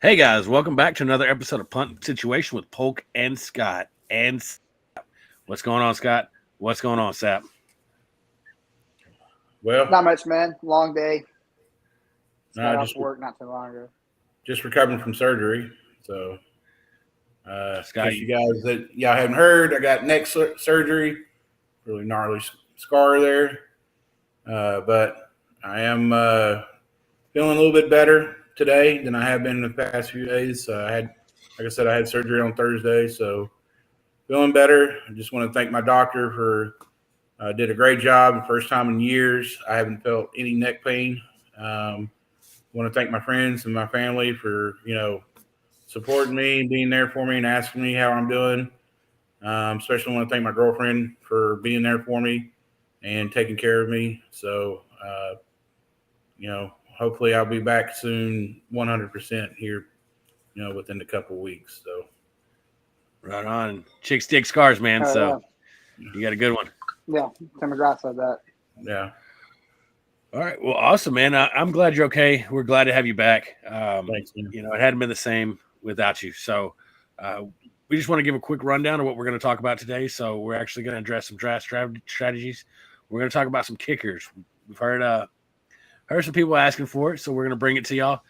Hey guys, welcome back to another episode of Punt Situation with Polk and Scott. What's going on, Scott? What's going on, Sap? Well, Not much, man. Long day. Just got no, off just work not too long ago. just recovering from surgery. So, Scott, just you guys that y'all haven't heard, I got neck surgery, really gnarly scar there. But I am feeling a little bit better today than I have been in the past few days. Like I said, I had surgery on Thursday, so feeling better. I just want to thank my doctor for did a great job. First time in years, I haven't felt any neck pain. Want to thank my friends and my family for supporting me and being there for me and asking me how I'm doing. Especially want to thank my girlfriend for being there for me and taking care of me. So hopefully I'll be back soon, 100% here. Within a couple of weeks. So right on. Chicks dig scars, man. So you got a good one. Yeah, Tim McGrath said that. yeah, All right. Well, awesome, man. I'm glad you're okay. We're glad to have you back. thanks, man. It hadn't been the same without you. So we just want to give a quick rundown of what we're going to talk about today. So we're actually going to address some draft strategies. We're going to talk about some kickers. We've heard some people asking for it, so we're going to bring it to y'all.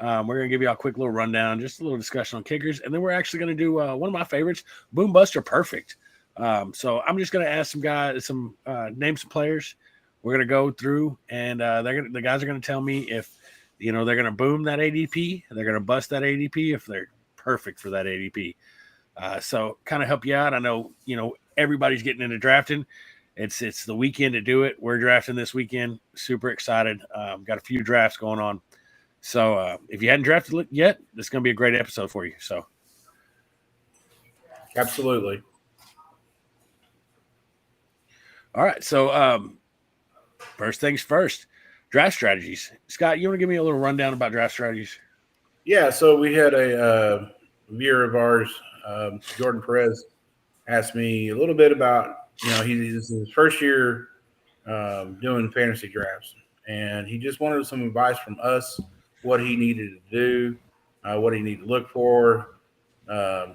We're going to give y'all a quick little rundown, just a little discussion on kickers, and then we're actually going to do one of my favorites, Boom Buster Perfect. So I'm just going to ask some guys, name some players. We're going to go through, and the guys are going to tell me if they're going to boom that ADP, they're going to bust that ADP, if they're perfect for that ADP. So kind of help you out. I know everybody's getting into drafting. It's the weekend to do it. We're drafting this weekend. Super excited. Got a few drafts going on. So if you hadn't drafted yet, this is going to be a great episode for you. So, Absolutely. all right. So first things first, draft strategies. Scott, you want to give me a little rundown about draft strategies? Yeah, so we had a viewer of ours, Jordan Perez, asked me a little bit about, this is his first year doing fantasy drafts, and he just wanted some advice from us, what he needed to do, what he needed to look for.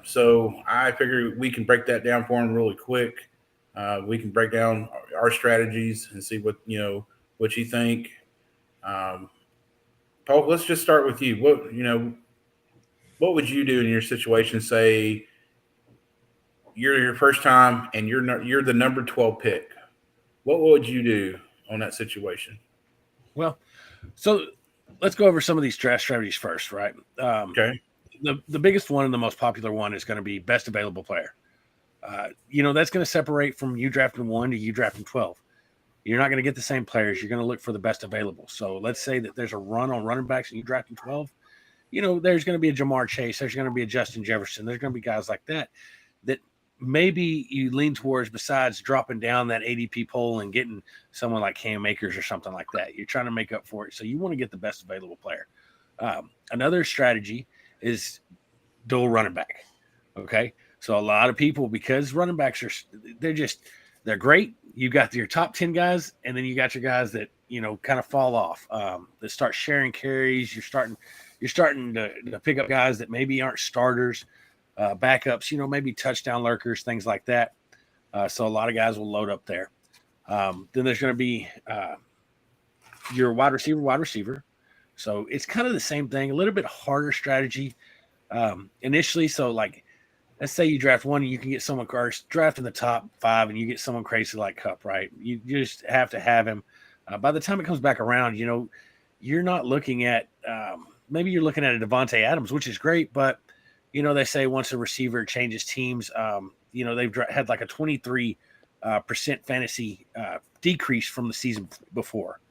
So I figured we can break that down for him really quick. We can break down our strategies and see what you think. Paul, let's just start with you. What would you do in your situation? Say you're your first time and you're the number 12 pick. What would you do on that situation? Well, so let's go over some of these draft strategies first, right? Okay. The biggest one and the most popular one is going to be best available player. That's going to separate from you drafting 1 to you drafting 12. You're not going to get the same players. You're going to look for the best available. So let's say that there's a run on running backs and you drafting 12. There's going to be a Jamar Chase. There's going to be a Justin Jefferson. There's going to be guys like that maybe you lean towards besides dropping down that ADP poll and getting someone like Cam Akers or something like that. You're trying to make up for it. So you want to get the best available player. Another strategy is dual running back. Okay. So a lot of people, because running backs they're great. You got your top 10 guys, and then you got your guys that, kind of fall off, that start sharing carries. You're starting to pick up guys that maybe aren't starters, backups, maybe touchdown lurkers, things like that. So a lot of guys will load up there. Then there's going to be your wide receiver. So it's kind of the same thing, a little bit harder strategy initially. So like, let's say you draft one and you can get someone draft in the top 5 and you get someone crazy like Cup, right? You just have to have him. By the time it comes back around, you're not looking at maybe you're looking at a Devontae Adams, which is great, but they say once a receiver changes teams, they've had like a 23% fantasy decrease from the season before.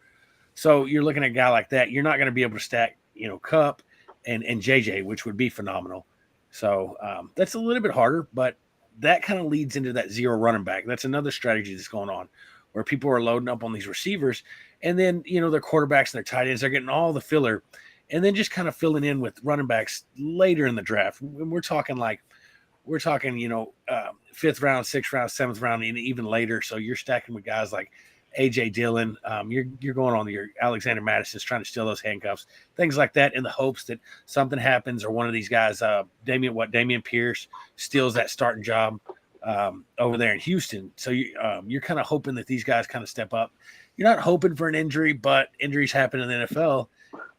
So you're looking at a guy like that. You're not going to be able to stack, Cup and JJ, which would be phenomenal. So that's a little bit harder, but that kind of leads into that zero running back. That's another strategy that's going on where people are loading up on these receivers, and then, their quarterbacks and their tight ends, they're getting all the filler, and then just kind of filling in with running backs later in the draft. When we're talking 5th round, 6th round, 7th round, and even later. So you're stacking with guys like AJ Dillon. You're going on your Alexander Madison's trying to steal those handcuffs, things like that, in the hopes that something happens or one of these guys, Damian Pierce, steals that starting job over there in Houston. So you're kind of hoping that these guys kind of step up. You're not hoping for an injury, but injuries happen in the NFL,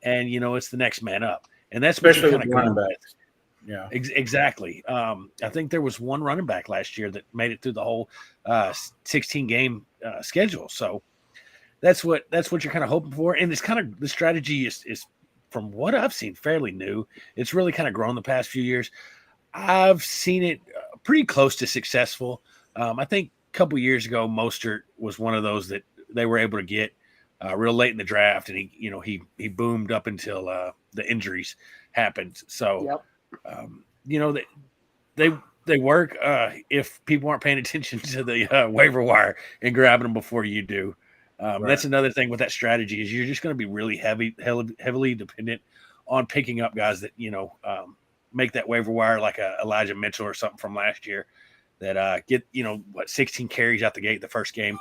and it's the next man up, and that's especially what with you're kind running of backs. Yeah, exactly. I think there was one running back last year that made it through the whole 16 game schedule. So that's what you're kind of hoping for, and it's kind of the strategy is from what I've seen fairly new. It's really kind of grown the past few years. I've seen it pretty close to successful. I think a couple years ago, Mostert was one of those that they were able to get real late in the draft, and he boomed up until the injuries happened. So, they work if people aren't paying attention to the waiver wire and grabbing them before you do. Right. That's another thing with that strategy is you're just going to be really heavily dependent on picking up guys that make that waiver wire, like a Elijah Mitchell or something from last year that get 16 carries out the gate the first game.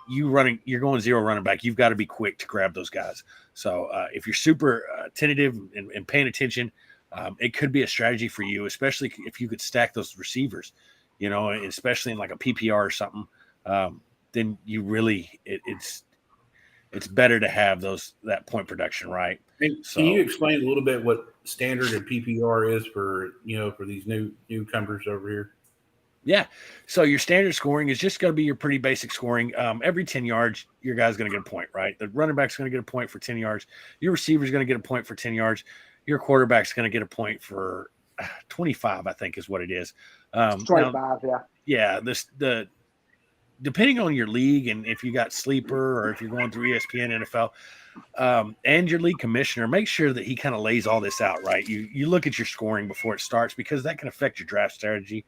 You're going zero running back. You've got to be quick to grab those guys. So if you're super tentative and paying attention, it could be a strategy for you, especially if you could stack those receivers, especially in like a PPR or something. Then you really it's better to have that point production, right? Can you explain a little bit what standard and PPR is for these newcomers over here? Yeah. So your standard scoring is just going to be your pretty basic scoring. Every 10 yards, your guy's going to get a point, right? The running back's going to get a point for 10 yards. Your receiver's going to get a point for 10 yards. Your quarterback's going to get a point for 25, I think is what it is. 25, yeah. Yeah. Depending on your league and if you got sleeper or if you're going through ESPN, NFL, and your league commissioner, make sure that he kind of lays all this out, right? You look at your scoring before it starts because that can affect your draft strategy.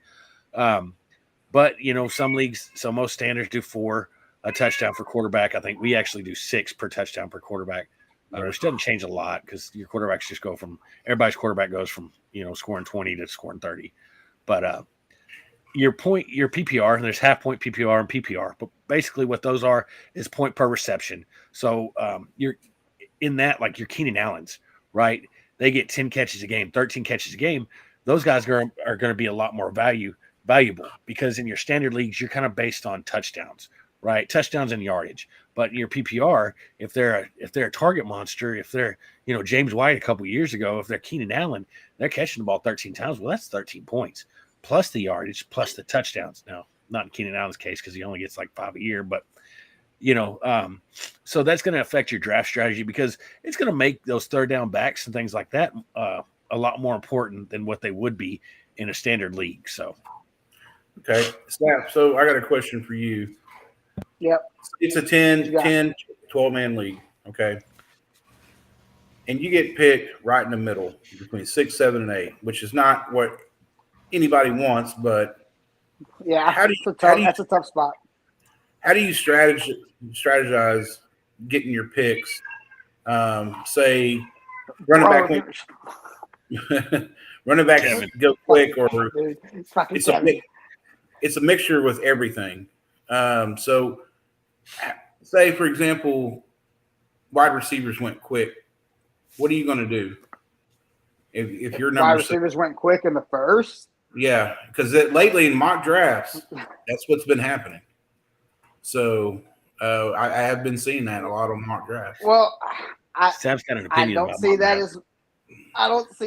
But some leagues, so most standards do 4 a touchdown for quarterback. I think we actually do 6 per touchdown per quarterback, which doesn't change a lot because your quarterbacks just everybody's quarterback goes from scoring 20 to scoring 30. But your PPR, and there's half point PPR and PPR, but basically what those are is point per reception. So you're in that, like your Keenan Allens, right? They get 10 catches a game, 13 catches a game. Those guys are going to be a lot more valuable because in your standard leagues, you're kind of based on touchdowns, right? Touchdowns and yardage. But in your PPR, if they're a target monster, if they're, James White a couple years ago, if they're Keenan Allen, they're catching the ball 13 times. Well, that's 13 points plus the yardage, plus the touchdowns. Now, not in Keenan Allen's case because he only gets like 5 a year, but so that's going to affect your draft strategy because it's going to make those third down backs and things like that a lot more important than what they would be in a standard league. So, okay, Snap. So I got a question for you. Yep. It's a 10, 12-man league, okay? And you get picked right in the middle between 6, 7, and 8, which is not what anybody wants, but yeah, that's a tough spot. How do you strategize getting your picks? Say running back go quick, or it's a mixture with everything. So say for example, wide receivers went quick. What are you going to do if your number wide receivers went quick in the first? Yeah, because lately in mock drafts, that's what's been happening. So I have been seeing that a lot on mock drafts. Well, Sam's got an opinion. I don't see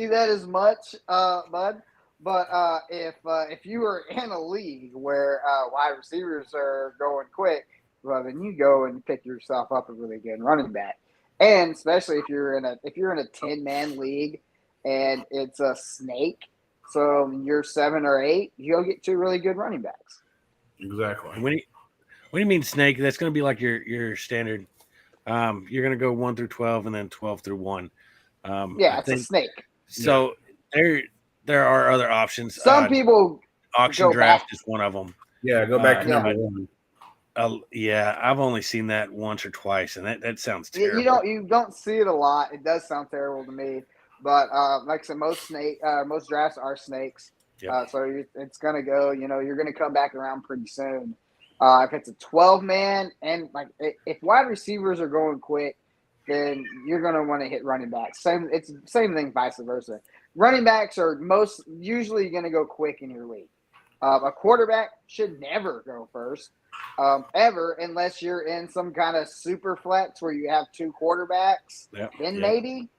that as much, Bud. But if you were in a league where wide receivers are going quick, well, then you go and pick yourself up a really good running back. And especially if you're in a 10-man league and it's a snake, so you're 7 or 8, you'll get 2 really good running backs. Exactly. When do you mean snake? That's going to be like your standard. You're going to go 1 through 12 and then 12 through 1. It's a snake. So there are other options. Some people auction draft is one of them. Yeah, go back to number 1. I've only seen that once or twice, and that sounds terrible. You don't see it a lot. It does sound terrible to me, but like I said, most drafts are snakes. Yep. So it's gonna go. You're gonna come back around pretty soon. If it's a 12-man, and like if wide receivers are going quick, then you're going to want to hit running backs. It's the same thing, vice versa. Running backs are usually going to go quick in your league. A quarterback should never go first, ever, unless you're in some kind of super flex where you have two quarterbacks. Then maybe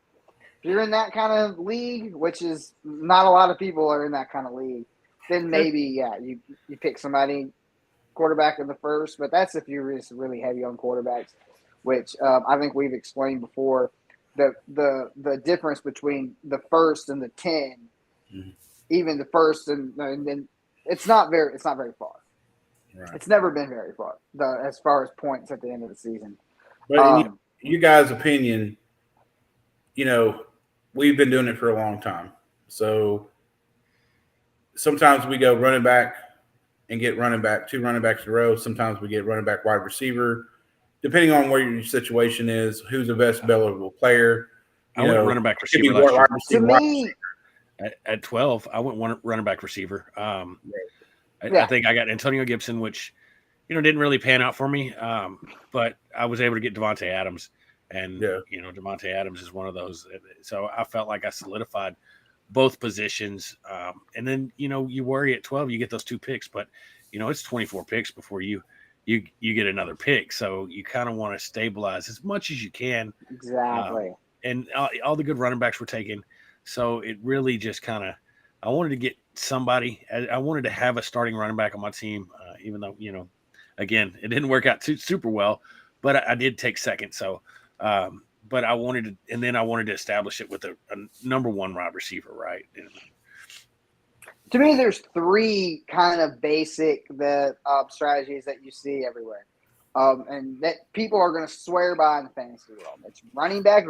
if you're in that kind of league, which is not a lot of people are in that kind of league, then maybe you pick somebody quarterback in the first. But that's if you're just really heavy on quarterbacks, which I think we've explained before. The difference between the first and the 10, even the first and then it's not very far. Right. It's never been very far as far as points at the end of the season. But in you guys' opinion, we've been doing it for a long time. So sometimes we go running back and get two running backs in a row. Sometimes we get running back, wide receiver, depending on where your situation is, who's the best available player. I went running back receiver last year. To me, at 12, I went running back receiver. I think I got Antonio Gibson, which didn't really pan out for me, but I was able to get Devontae Adams, and Devontae Adams is one of those. So I felt like I solidified both positions, and then you worry at 12, you get those 2 picks, but it's 24 picks before you get another pick, so you kind of want to stabilize as much as you can. Exactly. And all the good running backs were taken, so it really just kind of I wanted to get somebody. I wanted to have a starting running back on my team, even though again it didn't work out super well, but I did take second. So, but I wanted to, and then I wanted to establish it with a number 1 wide receiver, right? And, to me, there's 3 kind of basic strategies that you see everywhere, and that people are going to swear by in the fantasy world. It's running back,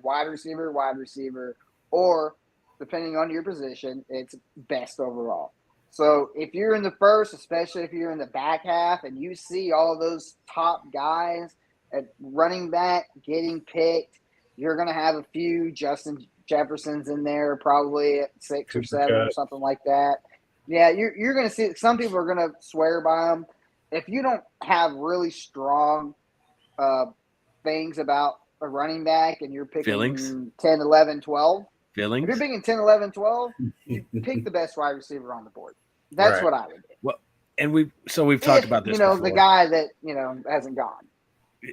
wide receiver, or depending on your position, it's best overall. So if you're in the first, especially if you're in the back half, and you see all of those top guys at running back getting picked, you're going to have a few Justin Jefferson's in there, probably at 6 or 7 or something like that. Yeah, you're going to see some people are going to swear by them. If you don't have really strong things about a running back and you're picking 10, 11, 12, if you're picking 10, 11, 12, you pick the best wide receiver on the board. That's what I would do. Well, and we've talked about this before. The guy that hasn't gone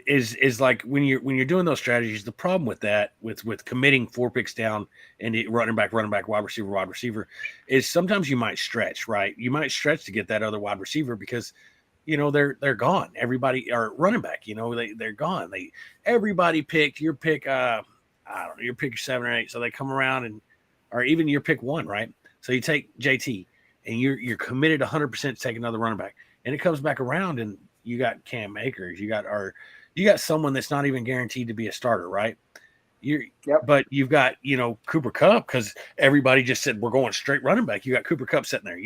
is like when you're doing those strategies. The problem with that, with committing 4 picks down and running back, wide receiver, is sometimes you might stretch, right? You might stretch to get that other wide receiver because they're gone. Everybody or running back, they're gone. Everybody picked your pick. I don't know, your pick 7 or 8. So they come around or even your pick 1, right? So you take JT and you're committed 100% to take another running back, and it comes back around and you got Cam Akers, you got someone that's not even guaranteed to be a starter, right? But you've got Cooper Kupp because everybody just said we're going straight running back. You got Cooper Kupp sitting there.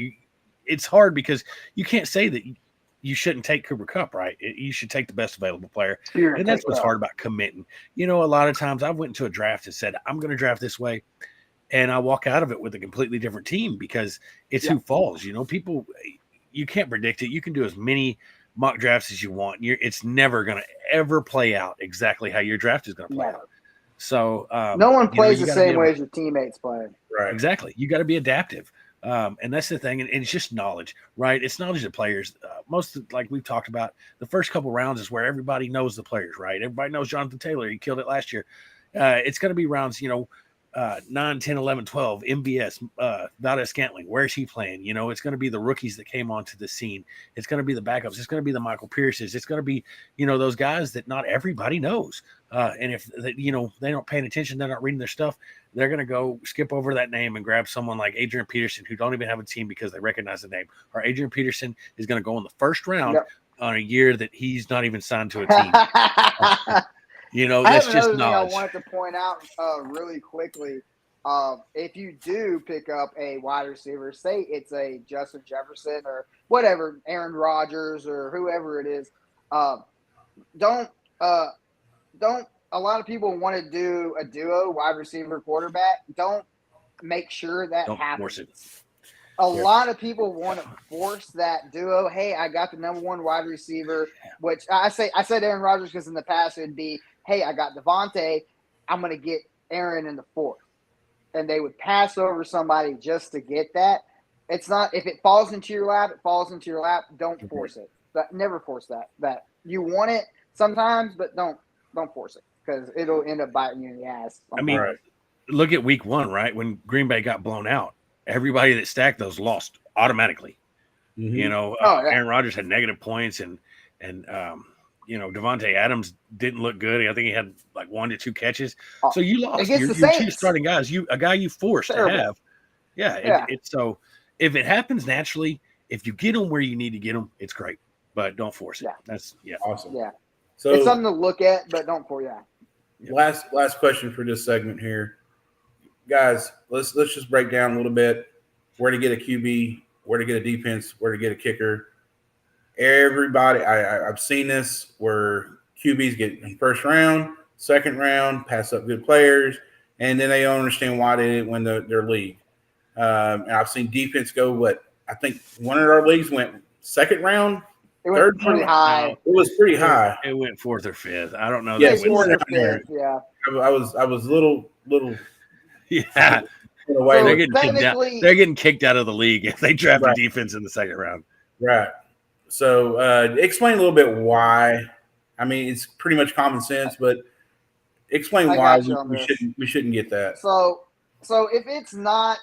It's hard because you can't say that you shouldn't take Cooper Kupp, right? You should take the best available player. And that's what's hard about committing. A lot of times I went into a draft and said, I'm going to draft this way. And I walk out of it with a completely different team because it's who falls. People, you can't predict it. You can do as many mock drafts as you want. It's never going to ever play out exactly how your draft is going to play out. So no one plays the same way as your teammates play. Right. Exactly. You got to be adaptive. And that's the thing. And it's just knowledge, right? It's knowledge of players. Like we've talked about, the first couple rounds is where everybody knows the players, right? Everybody knows Jonathan Taylor. He killed it last year. It's going to be rounds, 9, 10, 11, 12, MVS, Valdez Scantling. Where's he playing? It's going to be the rookies that came onto the scene. It's going to be the backups. It's going to be the Michael Pierces. It's going to be, those guys that not everybody knows. And if, they don't pay attention, they're not reading their stuff, they're going to go skip over that name and grab someone like Adrian Peterson, who don't even have a team because they recognize the name. Or Adrian Peterson is going to go in the first round on a year that he's not even signed to a team. That's just knowledge. I wanted to point out really quickly. If you do pick up a wide receiver, say it's a Justin Jefferson or whatever, Aaron Rodgers or whoever it is, don't a lot of people want to do a duo wide receiver quarterback. Don't make sure that happens. a lot of people want to force that duo. Hey, I got the number one wide receiver, which I said Aaron Rodgers because in the past it would be, hey, I got Devontae, I'm going to get Aaron in the fourth. And they would pass over somebody just to get that. It's not, if it falls into your lap, it falls into your lap. Don't force it. But never force that. That you want it sometimes, but don't force it because it'll end up biting you in the ass. I mean, look at week 1, right? When Green Bay got blown out. Everybody that stacked those lost automatically. Mm-hmm. You know, Aaron Rodgers had negative points, and Devontae Adams didn't look good. I think he had like 1 to 2 catches. So you lost your 2 starting guys. A guy you forced to have. Yeah. So if it happens naturally, if you get them where you need to get them, it's great. But don't force it. That's awesome. Yeah. So it's something to look at, but don't force it. Last question for this segment here. Guys, let's just break down a little bit where to get a QB, where to get a defense, where to get a kicker. Everybody, I've seen this where QBs get in first round, second round, pass up good players, and then they don't understand why they didn't win their league. And I've seen defense go, I think one of our leagues went second round. It went pretty high. It was pretty high. It went 4th or 5th. I don't know. Yeah, that 4th or 5th. Yeah. I was little. Yeah. So they're getting kicked out of the league if they draft a defense in the second round. Right. So explain a little bit why. I mean, it's pretty much common sense, but explain why we shouldn't get that. So if it's not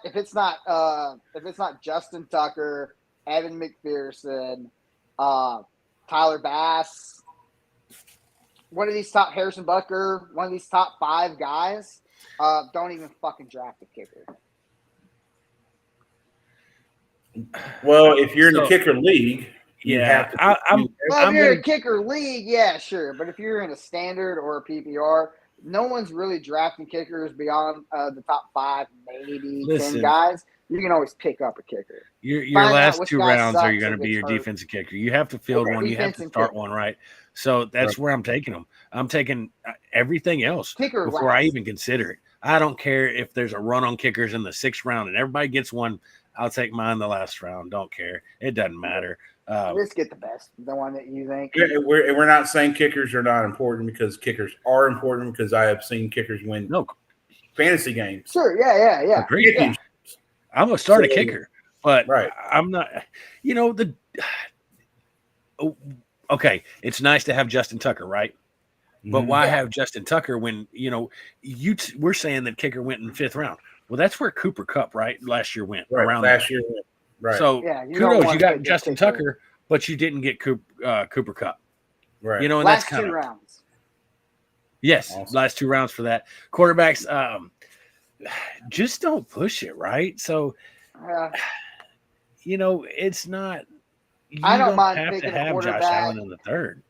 Justin Tucker, Evan McPherson, Tyler Bass, one of these top Harrison Butker, one of these top 5 guys, don't even fucking draft a kicker. Well, if you're in the kicker league, if you're in a kicker league, yeah, sure. But if you're in a standard or a PPR, no one's really drafting kickers beyond the top 5, maybe 10 guys. You can always pick up a kicker. Your last 2 rounds are going to be your defensive kicker. You have to field one. You have to start one, right? So that's where I'm taking them. I'm taking everything else before I even consider it. I don't care if there's a run on kickers in the 6th round and everybody gets one. I'll take mine the last round. Don't care. It doesn't matter. Let's get the best, the one that you think. We're not saying kickers are not important because kickers are important because I have seen kickers win fantasy games. Sure, yeah. Agreed. Yeah. I'm gonna start a kicker, but I'm not. Okay, it's nice to have Justin Tucker, right? But why have Justin Tucker when we're saying that kicker went in the 5th round? Well, that's where Cooper Kupp last year went around. Last year went. Right. So kudos, you got Justin Tucker, but you didn't get Cooper Kupp. Right. And last 2 rounds. Yes, awesome. Last 2 rounds for that. Quarterbacks, just don't push it, right? So, it's not. I don't mind have picking to have a quarterback. Josh Allen in the 3rd.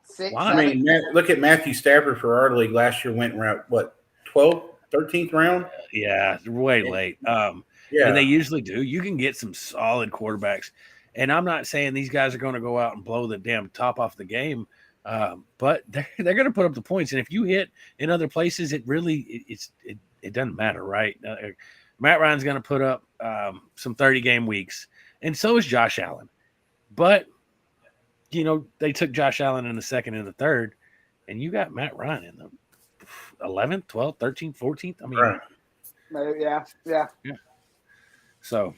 6. I mean, look at Matthew Stafford for our league last year. Went around 12th, 13th round. Yeah, way late. And they usually do. You can get some solid quarterbacks. And I'm not saying these guys are going to go out and blow the damn top off the game, but they're going to put up the points. And if you hit in other places, it doesn't matter, right? Matt Ryan's going to put up some 30-game weeks, and so is Josh Allen. But, they took Josh Allen in the 2nd and the 3rd, and you got Matt Ryan in the 11th, 12th, 13th, 14th. I mean, yeah. So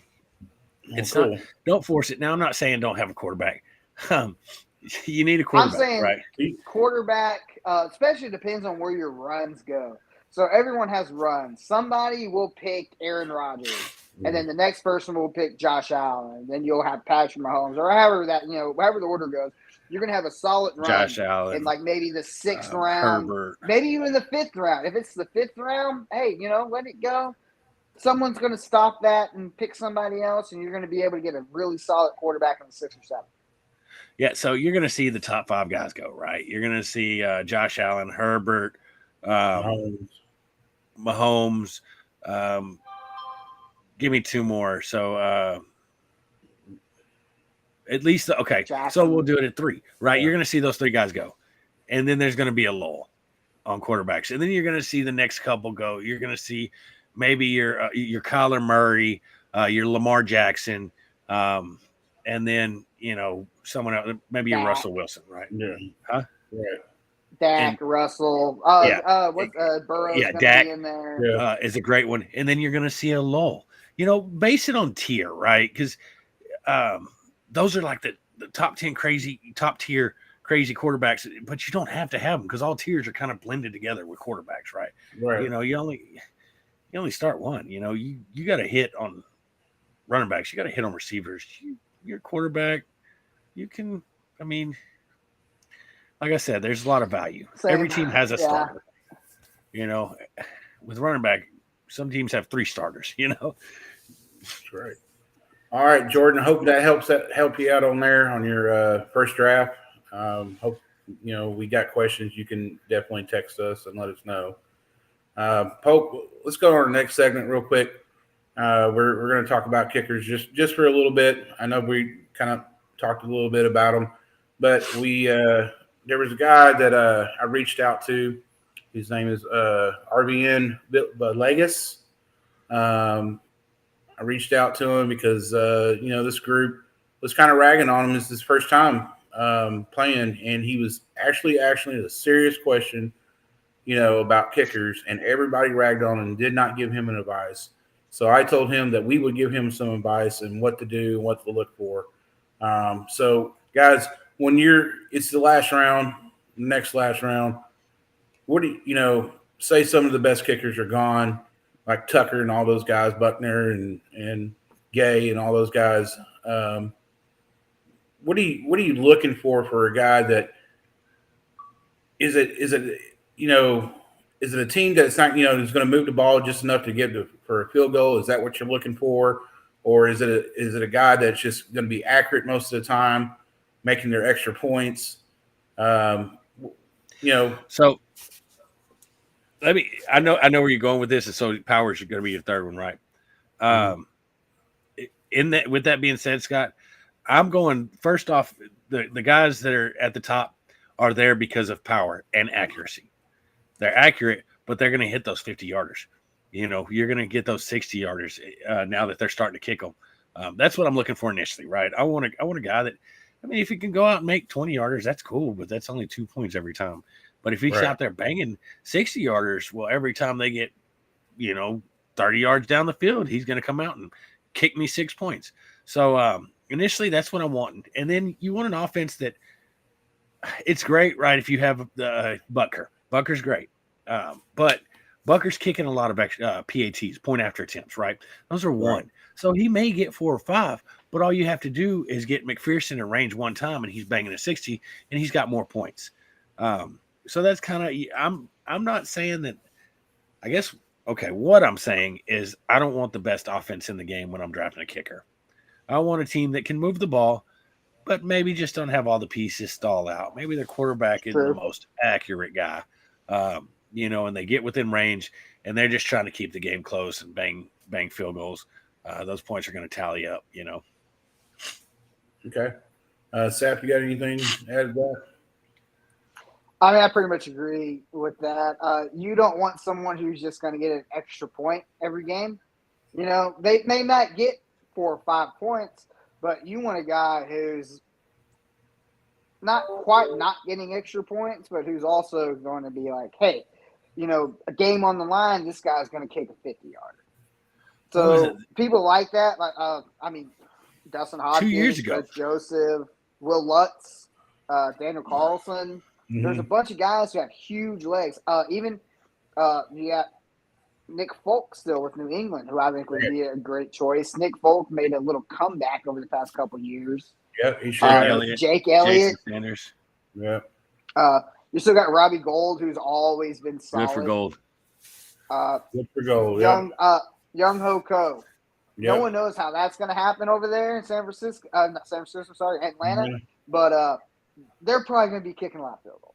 it's not. Don't force it. Now I'm not saying don't have a quarterback. You need a quarterback. I'm saying right? Quarterback, especially depends on where your runs go. So everyone has runs. Somebody will pick Aaron Rodgers, and then the next person will pick Josh Allen. Then you'll have Patrick Mahomes, or however the order goes. You're gonna have a solid run Josh Allen in maybe the 6th round, Herbert. Maybe even the 5th round. If it's the 5th round, hey, let it go. Someone's going to stop that and pick somebody else, and you're going to be able to get a really solid quarterback in the 6th or 7th. Yeah, so you're going to see the top 5 guys go, right? You're going to see Josh Allen, Herbert, Mahomes. Give me 2 more. So at least, okay. Jackson. So we'll do it at 3, right? Yeah. You're going to see those 3 guys go. And then there's going to be a lull on quarterbacks. And then you're going to see the next couple go. You're going to see maybe your Kyler Murray, your Lamar Jackson, and then someone else, maybe your Dak. Russell Wilson, right? Yeah. Huh? Right. Dak, Russell, what's Burrow's Yeah, going to Dak. be in there. Yeah. Is a great one, and then you're going to see a lull. Base it on tier, right? Because those are like the top 10 top tier crazy quarterbacks, but you don't have to have them because all tiers are kind of blended together with quarterbacks, right? Right. You only start one. You got to hit on running backs. You got to hit on receivers. Your quarterback, you can. I mean, like I said, there's a lot of value. Same. Every team has a Yeah. starter. With running back, some teams have 3 starters. That's right. All right, Jordan. I hope that help you out on there on your first draft. Hope we got questions. You can definitely text us and let us know. Polk, let's go on our next segment real quick. We're going to talk about kickers just for a little bit. I know we kind of talked a little bit about them, but there was a guy that I reached out to. His name is RVN Legas. I reached out to him because this group was kind of ragging on him. It's his first time playing, and he was actually a serious question, about kickers, and everybody ragged on him and did not give him an advice. So I told him that we would give him some advice and what to do and what to look for. So guys, it's the last round, next last round. What do say some of the best kickers are gone, like Tucker and all those guys, Buckner and Gay and all those guys. What are you looking for a guy that is it a team that's not is going to move the ball just enough to get for a field goal? Is that what you're looking for, or is it a guy that's just going to be accurate most of the time, making their extra points? So I know where you're going with this, and so Powers is going to be your third one, right? With that being said, Scott, I'm going first off. The guys that are at the top are there because of power and accuracy. They're accurate, but they're going to hit those 50-yarders. You're going to get those 60-yarders now that they're starting to kick them. That's what I'm looking for initially, right? I want a guy that, if he can go out and make 20-yarders, that's cool, but that's only 2 points every time. But if he's out there banging 60-yarders, well, every time they get, 30 yards down the field, he's going to come out and kick me 6 points. So initially, that's what I'm wanting. And then you want an offense that it's great, right? If you have Butker. Butker's great. But Butker's kicking a lot of extra, PATs, point after attempts, right? Those are one. Right. So he may get 4 or 5, but all you have to do is get McPherson in range one time, and he's banging a 60, and he's got more points. So that's kind of I'm not saying that. I guess what I'm saying is I don't want the best offense in the game when I'm drafting a kicker. I want a team that can move the ball, but maybe just don't have all the pieces stall out. Maybe their quarterback isn't the most accurate guy, and they get within range, and they're just trying to keep the game close and bang field goals. Those points are going to tally up, Okay. Sap, you got anything to add to that? I pretty much agree with that. You don't want someone who's just going to get an extra point every game. They may not get 4 or 5 points, but you want a guy who's not quite not getting extra points, but who's also going to be like, hey, a game on the line, this guy's going to kick a 50-yarder. So people like that. Like, Dustin Hopkins, 2 years ago, Coach Joseph, Will Lutz, Daniel Carlson. Mm-hmm. There's a bunch of guys who have huge legs. Even you got Nick Folk still with New England, who I think would be a great choice. Nick Folk made a little comeback over the past couple years. Yep, he sure Jake Elliott. Jason Sanders. Yeah. You still got Robbie Gold, who's always been solid. Good for Gold. Good for Gold, Young Ho Ko. Yep. No one knows how that's going to happen over there in San Francisco. Not San Francisco, sorry, Atlanta. Mm-hmm. But they're probably going to be kicking a lot of field goals.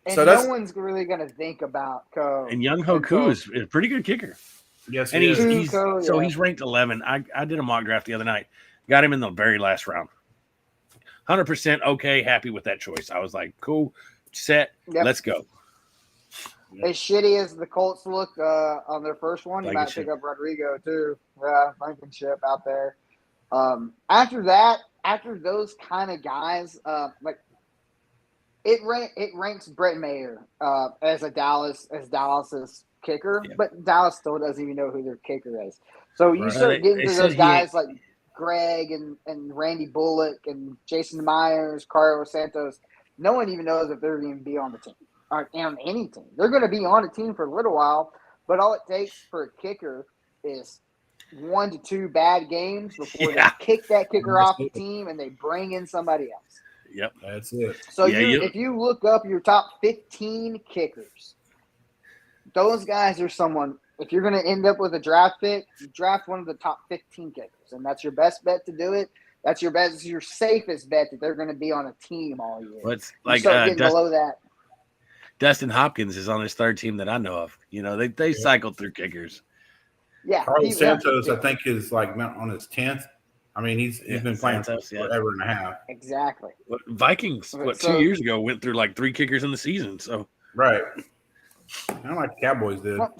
And so no one's really going to think about Ko. And Young Ho Koo is a pretty good kicker. Yes, and he's ranked 11. I did a mock draft the other night. Got him in the very last round. 100% okay, happy with that choice. I was like, cool, set, let's go. as shitty as the Colts look on their first one, you might Blankenship. pick up Rodrigo too. Yeah, Blankenship out there. After that, after those kind of guys, it ranks Brett Mayer as Dallas's kicker, Yeah. but Dallas still doesn't even know who their kicker is. So you Right. start getting They to said those he guys like Greg and Randy Bullock and Jason Myers, Carlos Santos. No one even knows if they're going to be on the team or on any team. They're going to be on a team for a little while, but all it takes for a kicker is 1 to 2 bad games before Yeah. they kick that kicker off the Absolutely. team and they bring in somebody else. Yep. That's it. So Yeah, if you look up your top 15 kickers, those guys are someone. If you're going to end up with a draft pick, you draft one of the top 15 kickers, and that's your best bet to do it. That's your best, your safest bet that they're going to be on a team all year. Well, it's You like start getting below that. Dustin Hopkins is on his third team that I know of. You know, they cycle through kickers. Yeah, Carlos Santos, I think, is like on his 10th. I mean, he's been playing Santos, for forever and a half. Exactly. Vikings, 2 years ago, went through like 3 kickers in the season. So Right. Not like the Cowboys did. Well,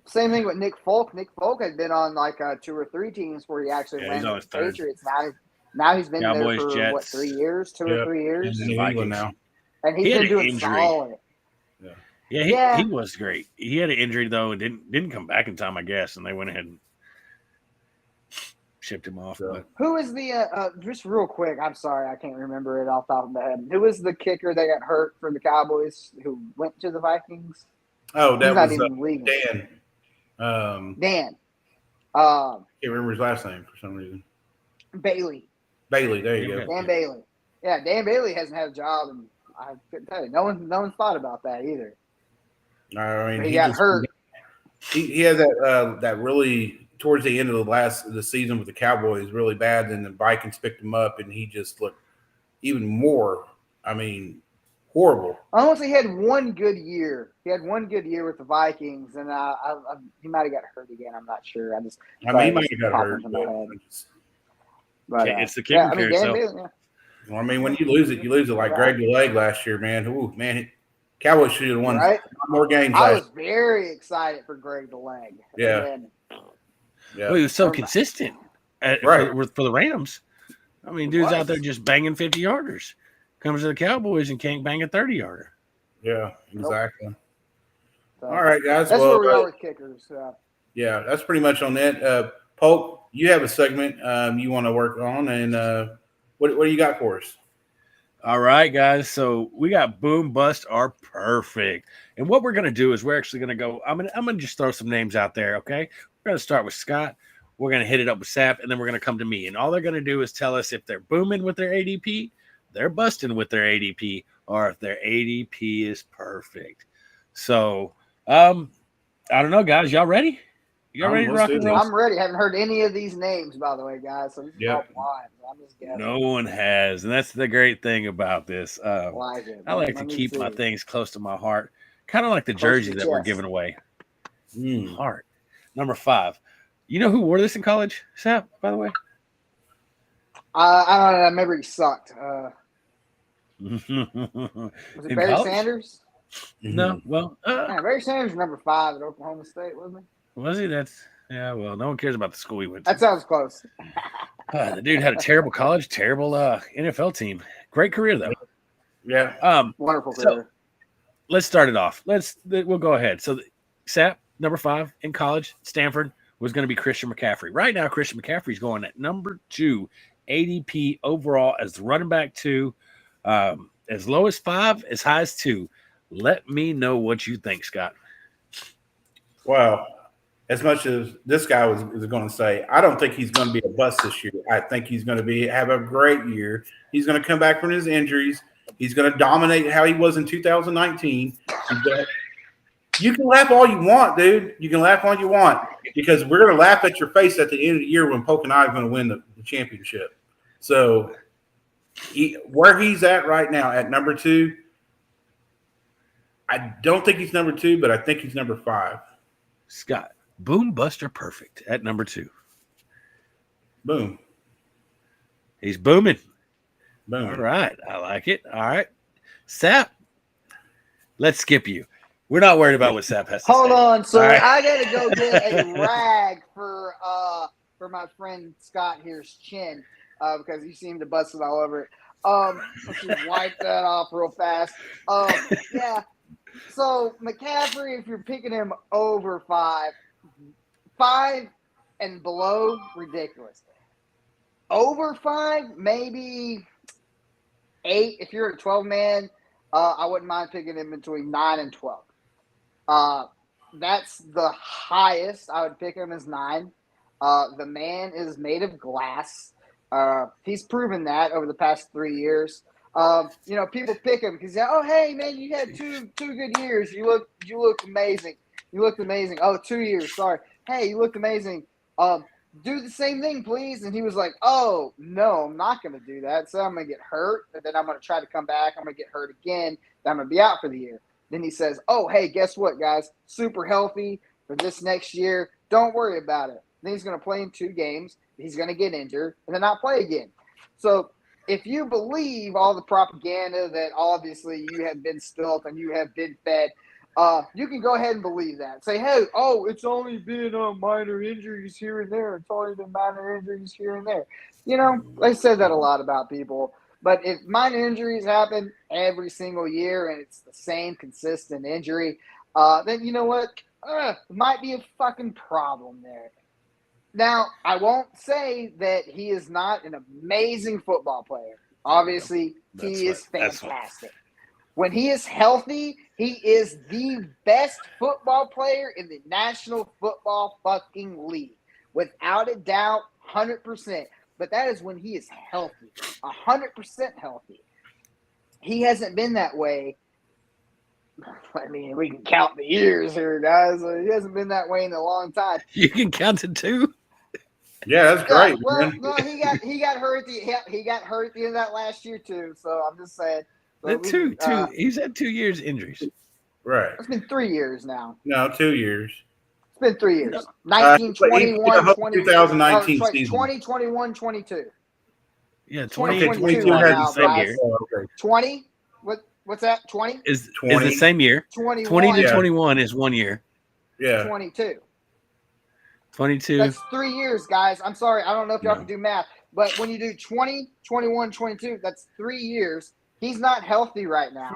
same thing with Nick Folk. Nick Folk had been on like 2 or 3 teams where he actually he's landed on with his the third. Patriots. Now he's been Cowboys, there for Jets. 3 years, 2 or 3 years, In New England now. and he's He had been an doing injury. solid. Yeah, he was great. He had an injury though and didn't come back in time, I guess, and they went ahead and shipped him off. So- But Who is the just real quick? I'm sorry, I can't remember it off the top of my head. Who was the kicker that got hurt for the Cowboys who went to the Vikings? Oh, that He's not was even legal. Dan. Dan. Can't remember his last name for some reason. Bailey. Bailey, there you Yeah. go. Dan Bailey. Yeah, Dan Bailey hasn't had a job, and I couldn't tell you. No one's thought about that either. I mean, He got hurt. He had that really towards the end of the season with the Cowboys really bad. Then the Vikings picked him up, and he just looked even more. I mean, horrible. Almost he had one good year. He had one good year with the Vikings, and he might have got hurt again. I'm not sure. I mean, he might have got popped hurt. into my But head. it's- But it's the kicking Dan carousel. Bailey, yeah. I mean, when you lose it like Greg DeLeg last year, man. Ooh, man, Cowboys should have won Right? more games I last was very excited for Greg DeLeg. Yeah. And Yeah. Well, he was so consistent for the Rams. I mean, dude's out there just banging 50-yarders. Comes to the Cowboys and can't bang a 30-yarder. Yeah, exactly. so All right, guys. that's Well, where we are with kickers. yeah, that's pretty much on that. Polk, you have a segment you want to work on, and what do you got for us? All right, guys. So we got boom, bust, or perfect. And what we're gonna do is we're actually gonna go. I'm gonna just throw some names out there. Okay, we're gonna start with Scott. We're gonna hit it up with Sap, and then we're gonna come to me. And all they're gonna do is tell us if they're booming with their ADP, they're busting with their ADP, or if their ADP is perfect. So, I don't know, guys. Y'all ready? Y'all ready to rock and roll? I'm ready. Haven't heard any of these names, by the way, guys. So this is all blind. I'm just guessing. No one has, and that's the great thing about this. I like to keep my things close to my heart, kind of like the jersey that we're giving away. Heart. Number 5. You know who wore this in college, Sap, by the way? I don't know. I remember he sucked. Was it In Barry college? Sanders? No. Well, Yeah, Barry Sanders was number 5 at Oklahoma State, wasn't he? was he? Well, no one cares about the school he went to. That sounds close. The dude had a terrible college, terrible NFL team. Great career though. Yeah. Wonderful So, career. let's start it off. We'll go ahead. So, Sap, number 5 in college, Stanford, was going to be Christian McCaffrey. Right now, Christian McCaffrey's going at number 2 ADP overall as the running back 2, as low as 5, as high as 2. Let me know what you think, Scott. Well, as much as this guy was going to say, I don't think he's going to be a bust this year. I think he's going to have a great year. He's going to come back from his injuries. He's going to dominate how he was in 2019. You can laugh all you want, dude. You can laugh all you want because we're going to laugh at your face at the end of the year when Polk and I are going to win the championship. So where he's at right now at number 2, I don't think he's number 2, but I think he's number 5. Scott, boom, buster, perfect at number 2. Boom. He's booming. Boom. All right. I like it. All right. Sap, let's skip you. We're not worried about what Sap has to Hold say. on, sir. All right. I gotta go get a rag for my friend Scott here's chin because he seemed to bust it all over it. Let's just wipe that off real fast. Yeah. So McCaffrey, if you're picking him over 5 and below, ridiculous. Over 5, maybe 8. If you're a 12-man, I wouldn't mind picking him between 9 and 12. That's the highest I would pick him as 9. The man is made of glass. He's proven that over the past 3 years. People pick him because oh hey man, you had two good years. You looked amazing. You looked amazing. Oh, 2 years. Sorry. Hey, you looked amazing. Do the same thing, please. And he was like, oh no, I'm not going to do that. So I'm going to get hurt, and then I'm going to try to come back. I'm going to get hurt again. Then I'm going to be out for the year. Then he says, oh, hey, guess what, guys? Super healthy for this next year. Don't worry about it. Then he's going to play in 2 games. He's going to get injured and then not play again. So if you believe all the propaganda that obviously you have been spilt and you have been fed, you can go ahead and believe that. Say, hey, it's only been minor injuries here and there. It's only been minor injuries here and there. They said that a lot about people. But if minor injuries happen every single year and it's the same consistent injury, then you know what? Might be a fucking problem there. Now, I won't say that he is not an amazing football player. Obviously, he is fantastic. When he is healthy, he is the best football player in the National Football fucking League. Without a doubt, 100%. But that is when he is healthy, 100% healthy. He hasn't been that way. I mean, we can count the years here, guys. He hasn't been that way in a long time. You can count it too. Yeah, that's great. Well, no, he got hurt. He got hurt at the end of that last year too. So I'm just saying. So he's had 2 years injuries. Right. It's been 3 years now. No, 2 years. It's been 3 years. 1921, 2019 season. 2021, 22. Yeah, 2022 had now, the same guys. year. Oh, okay. 20? What's that? 20? Is 20. the same year. 21. 20 to 21 is 1 year. Yeah. 22. 22. That's 3 years, guys. I'm sorry. I don't know if y'all can do math. But when you do 20, 21, 22, that's 3 years. He's not healthy right now.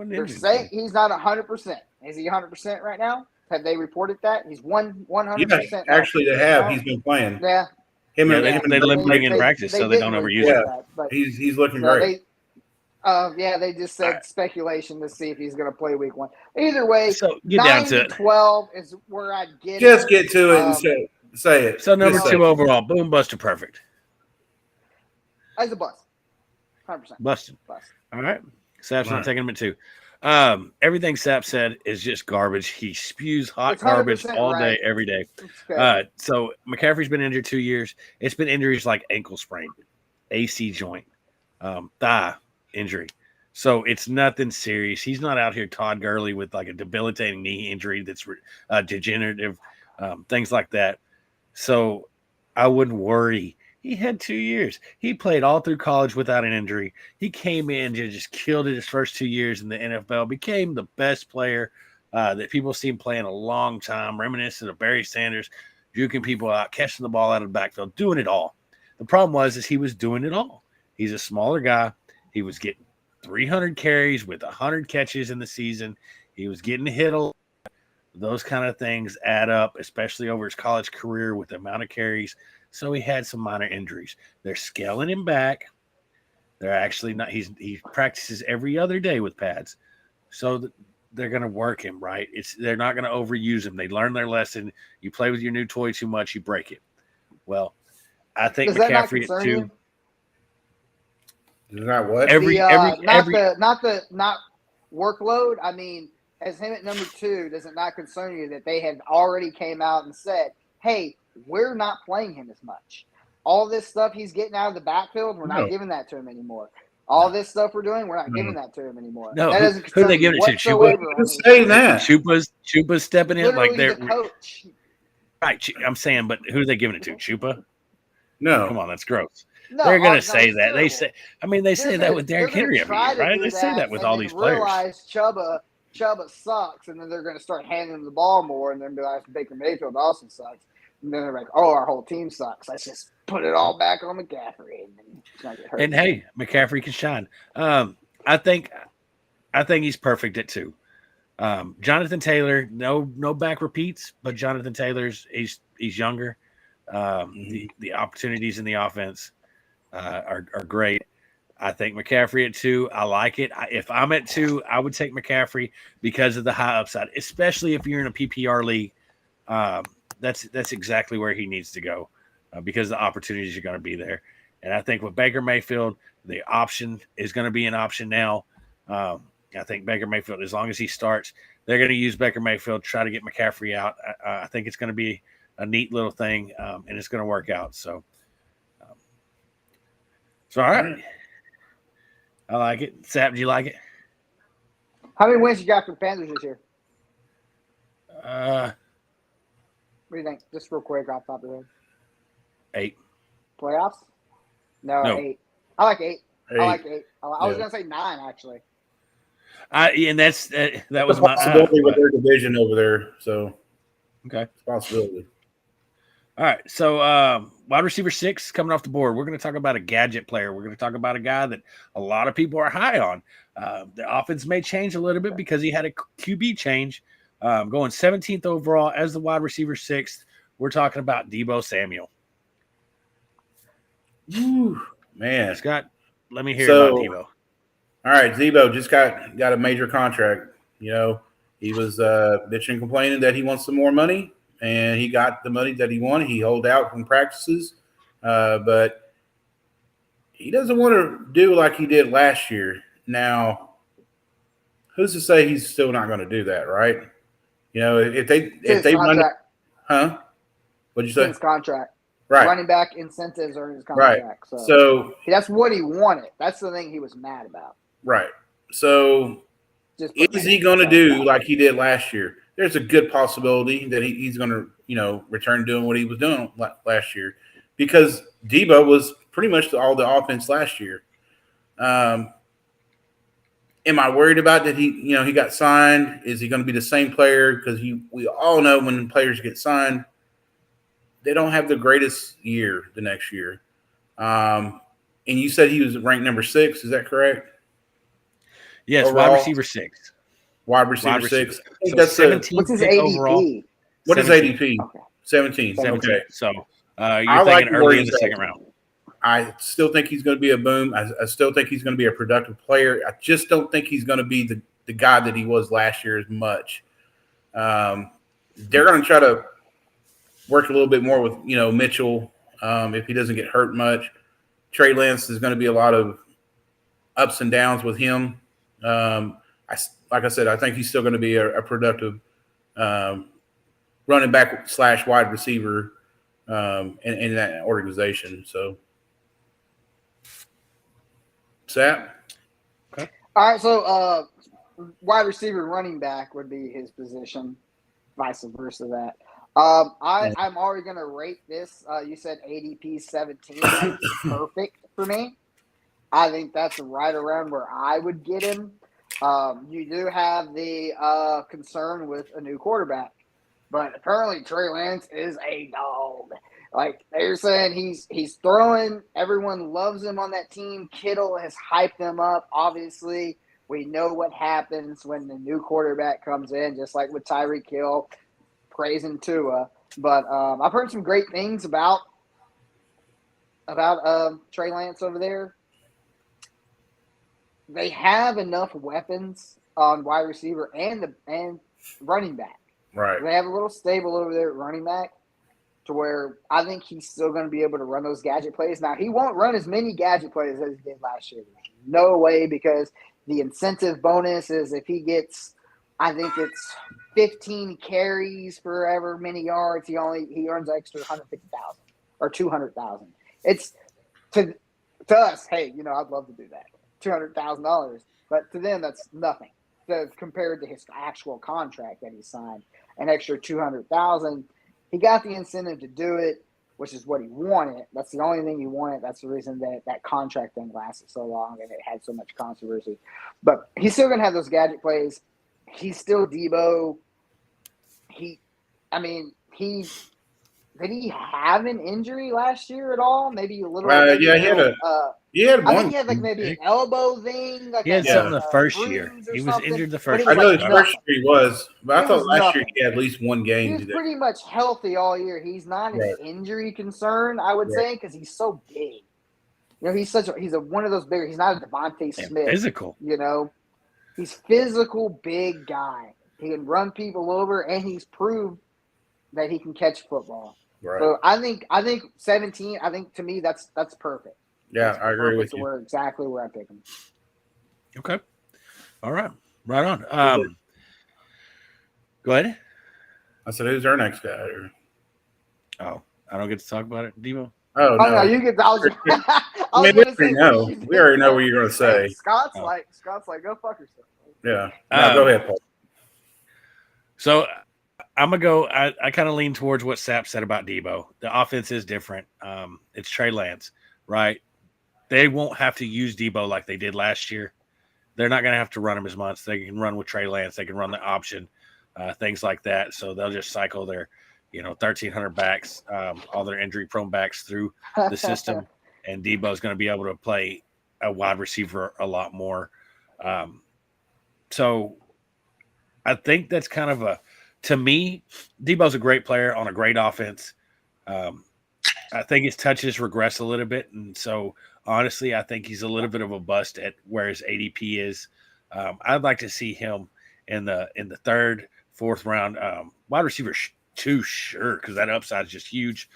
They're saying he's not 100%. Is he 100% right now? Have they reported that? He's 100%. Yeah, actually, they have. He's been playing. Yeah. They let him bring in practice so they don't overuse him. He's looking great. They just said speculation to see if he's going to play week 1. Either way, so get down to 12 is where I'd get Just get to it and say it. So number 2 overall, boom, buster, perfect. As a bust. 100%. Busted. Bust. All right. Sap's not taking him at 2. Everything Sap said is just garbage. He spews hot garbage all day, every day. So McCaffrey's been injured 2 years. It's been injuries like ankle sprain, AC joint, thigh injury. So it's nothing serious. He's not out here Todd Gurley with like a debilitating knee injury that's degenerative, things like that. So I wouldn't worry. He had 2 years. He played all through college without an injury. He came in and just killed it his first 2 years in the NFL, became the best player that people seen playing a long time, reminiscent of Barry Sanders, juking people out, catching the ball out of the backfield, doing it all. The problem was he was doing it all. He's a smaller guy. He was getting 300 carries with 100 catches in the season. He was getting hit a lot. Those kind of things add up, especially over his college career with the amount of carries. So he had some minor injuries. They're scaling him back. They're actually not. He practices every other day with pads, so they're going to work him right. They're not going to overuse him. They learn their lesson. You play with your new toy too much, you break it. Well, I think McCaffrey at 2. Is that what? Not workload. I mean, as him at number 2, does it not concern you that they had already came out and said, hey, we're not playing him as much. All this stuff he's getting out of the backfield, we're not giving that to him anymore. All this stuff we're doing, we're not giving that to him anymore. No, that doesn't who are they giving it to? Chuba? Who's saying that? Chupa's stepping in like they're the coach. Right. I'm saying, but who are they giving it to? Chupa? No, come on, that's gross. No, they're going to say that. Terrible. They say. I mean, they say that with Derrick Henry, right? They say that with all these players. Realize Chuba Chuba sucks, and then they're going to start handing him the ball more, and then be like, Baker Mayfield also sucks. And then they're like, oh, our whole team sucks. Let's just put it all back on McCaffrey, and then he's going to get hurt. And hey, McCaffrey can shine. I think he's perfect at 2. Jonathan Taylor, no back repeats, but Jonathan Taylor's he's younger. The opportunities in the offense are great. I think McCaffrey at 2. I like it. If I'm at 2, I would take McCaffrey because of the high upside, especially if you're in a PPR league. That's exactly where he needs to go because the opportunities are going to be there. And I think with Baker Mayfield, the option is going to be an option now. I think Baker Mayfield, as long as he starts, they're going to use Baker Mayfield, try to get McCaffrey out. I think it's going to be a neat little thing, and it's going to work out. So all right. I like it. Sap, do you like it? How many wins you got for the Panthers this year? Uh, What do you think? Just real quick off the top of the head. 8. Playoffs? No, No. 8. I like 8. 8. I like 8. I was going to say 9, actually. And that's that was a my possibility with their division over there. So, okay. It's a possibility. All right. So, wide receiver 6 coming off the board. We're going to talk about a gadget player. We're going to talk about a guy that a lot of people are high on. The offense may change a little bit because he had a QB change. Going 17th overall as the wide receiver 6th. We're talking about Deebo Samuel. Whew, man. Scott, let me hear about Deebo. All right, Deebo just got a major contract. You know, he was bitching and complaining that he wants some more money, and he got the money that he wanted. He held out from practices, but he doesn't want to do like he did last year. Now, who's to say he's still not going to do that, right? You know, if they run, huh? What'd you say? His contract. Right. Running back incentives are in his contract. Right. So that's what he wanted. That's the thing he was mad about. Right. So is he going to do like he did last year? There's a good possibility that he's going to, return doing what he was doing last year because Deebo was pretty much all the offense last year. Am I worried about that he got signed? Is he going to be the same player? Because we all know when players get signed, they don't have the greatest year the next year. And you said he was ranked number 6. Is that correct? Yes, overall? wide receiver 6. Wide receiver 6. I think So that's 17th what's his ADP? overall. What is 17. ADP? Okay. 17. 17. Okay. So I you're like thinking where early in he's the at. second round. I still think he's going to be a boom. I still think he's going to be a productive player. I just don't think he's going to be the guy that he was last year as much. They're going to try to work a little bit more with, Mitchell if he doesn't get hurt much. Trey Lance is going to be a lot of ups and downs with him. Like I said, I think he's still going to be a productive running back / wide receiver in that organization. So, Sap? All right, so wide receiver running back would be his position, vice versa that. I'm already going to rate this. You said ADP 17. That's perfect for me. I think that's right around where I would get him. You do have the concern with a new quarterback, but apparently Trey Lance is a dog. Like they're saying he's throwing. Everyone loves him on that team. Kittle has hyped him up. Obviously, we know what happens when the new quarterback comes in, just like with Tyreek Hill, praising Tua. But I've heard some great things about Trey Lance over there. They have enough weapons on wide receiver and running back. Right. They have a little stable over there at running back to where I think he's still going to be able to run those gadget plays. Now, he won't run as many gadget plays as he did last year. No way, because the incentive bonus is if he gets, I think it's 15 carries for ever many yards, he earns extra 150,000 or 200,000. It's to us, hey, I'd love to do that. $200,000, but to them that's nothing. Compared to his actual contract that he signed, an extra $200,000, he got the incentive to do it, which is what he wanted. That's the only thing he wanted. That's the reason that contract thing lasted so long and it had so much controversy. But he's still gonna have those gadget plays. he's still Debo. Did he have an injury last year at all? Maybe a little. Maybe Yeah, he had I one. think he had like maybe an elbow thing. Like He had a, something the a first year. bruise or He was something, injured the but first it I was year. know like his Right? first year he was, but I It thought was last year nothing. he had at least one He game. was pretty much healthy all year. He's not an Right. injury concern, I would Right. say, because he's so big. He's one of those bigger. He's not a Devontae And Smith. physical. He's physical, big guy. He can run people over, and he's proved that he can catch football. Right. So I think 17. I think to me that's perfect. Yeah, That's I agree with perfect. you. Where exactly where I pick him. Okay. All right. Right on. Go ahead. I said, who's our next guy? Oh, I don't get to talk about it, Debo. Oh, Oh no, no. you get. I was I mean, going to say. we already know what you're going to say. Hey, Scott's Oh. like, go fuck yourself. Yeah. No, go ahead, Paul. So I'm gonna go. I kind of lean towards what Sapp said about Debo. The offense is different. It's Trey Lance, right? They won't have to use Debo like they did last year. They're not going to have to run him as much. They can run with Trey Lance. They can run the option, things like that. So they'll just cycle their, 1,300 backs, all their injury-prone backs through the system, and Debo's going to be able to play a wide receiver a lot more. So I think that's kind of to me, Debo's a great player on a great offense. I think his touches regress a little bit, and so honestly, I think he's a little bit of a bust at where his ADP is. I'd like to see him in the third, fourth round, wide receiver 2, sure, because that upside is just huge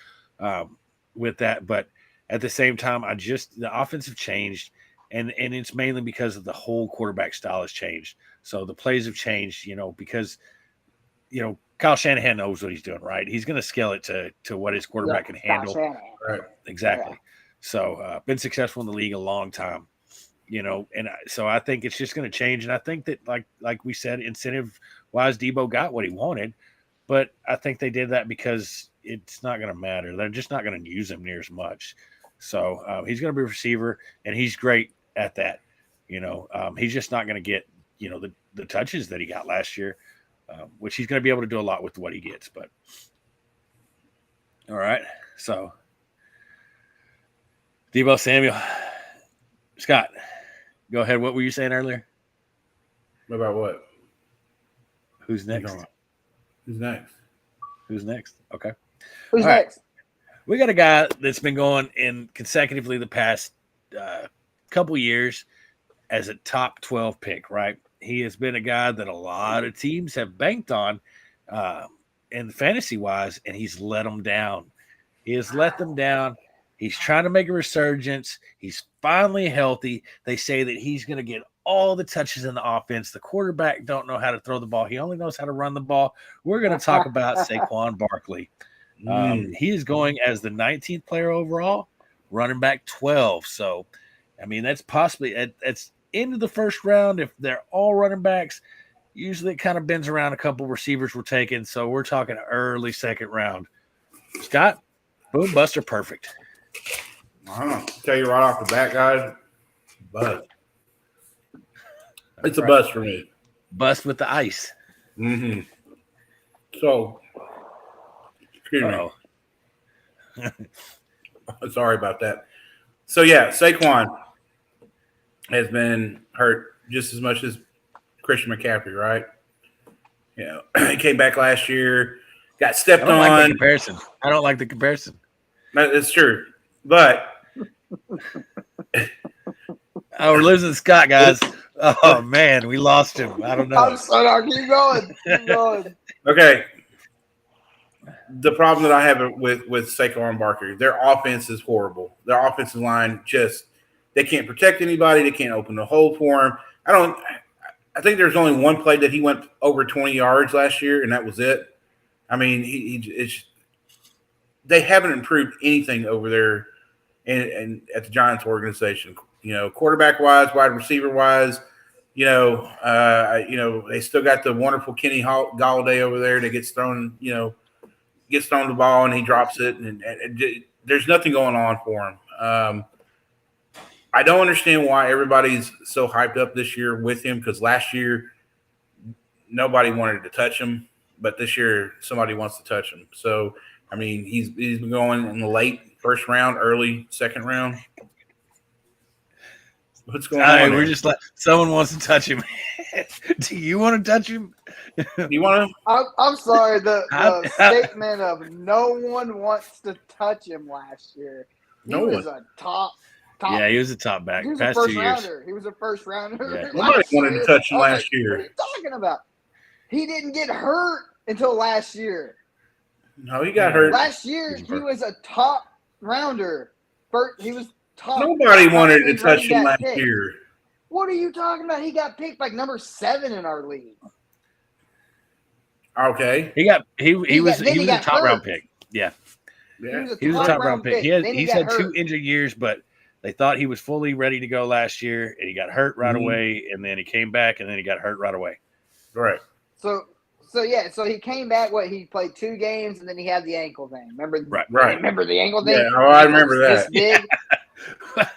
with that. But at the same time, the offensive changed, and it's mainly because of the whole quarterback style has changed. So the plays have changed, because Kyle Shanahan knows what he's doing, right? He's going to scale it to what his quarterback can handle. Right. Exactly. Yeah. So been successful in the league a long time, and so I think it's just going to change. And I think that like we said, incentive wise, Debo got what he wanted, but I think they did that because it's not going to matter. They're just not going to use him near as much. So he's going to be a receiver, and he's great at that. He's just not going to get the touches that he got last year. Which he's going to be able to do a lot with what he gets. But all right, so Debo Samuel, Scott, go ahead. What were you saying earlier? About what? Who's next? Who's next? Who's next? Okay. Who's All right. next? We got a guy that's been going in consecutively the past couple years as a top 12 pick, right? He has been a guy that a lot of teams have banked on in fantasy wise, and he's let them down. He has let them down. He's trying to make a resurgence. He's finally healthy. They say that he's going to get all the touches in the offense. The quarterback don't know how to throw the ball. He only knows how to run the ball. We're going to talk about Saquon Barkley. He is going as the 19th player overall, running back 12. So, I mean, that's possibly it's into the first round. If they're all running backs, usually it kind of bends around. A couple receivers were taken. So we're talking early second round. Scott, boom, buster, perfect. I'm going to tell you right off the bat, guys, bust. It's a Right. bust for me. Bust with the ice. Mm-hmm. So, excuse Uh-oh. me. Sorry about that. So, yeah, Saquon has been hurt just as much as Christian McCaffrey, right? He came back last year, got stepped I don't on. like the comparison. I don't like the comparison. That's true. But Oh, we're losing Scott, guys. Oh, man, we lost him. I don't know. I'm sorry. Keep going. Keep going. okay. The problem that I have with Saquon Barkley, their offense is horrible. Their offensive line they can't protect anybody. They can't open the hole for him. I think there's only one play that he went over 20 yards last year, and that was it. I mean, they haven't improved anything over there and at the Giants organization. Quarterback wise, wide receiver wise, they still got the wonderful Kenny Galladay over there that gets thrown the ball and he drops it, and there's nothing going on for him. I don't understand why everybody's so hyped up this year with him, because last year nobody wanted to touch him, but this year somebody wants to touch him. So, I mean, he's been going in the late first round, early second round. What's going on? We're just like someone wants to touch him. Do you want to touch him? You want to? I'm sorry. The statement of no one wants to touch him last year. He was a top. Yeah, he was a top back. He was past a first 2 years. rounder. He was a first rounder. Yeah. Nobody wanted to touch him last year. What are you talking about? He didn't get hurt until last year. No, he got hurt. Last year, he was a top rounder. He was top. Nobody wanted to touch him last year. What are you talking about? He got picked like number 7 in our league. Okay. He was a top round pick. Yeah. He was a top round pick. He's had 2 injured years, but they thought he was fully ready to go last year, and he got hurt right away, and then he came back, and then he got hurt right away. Right. So he came back. He played 2 games, and then he had the ankle thing. Remember? Right. Remember the ankle thing? Yeah, I remember that. Big.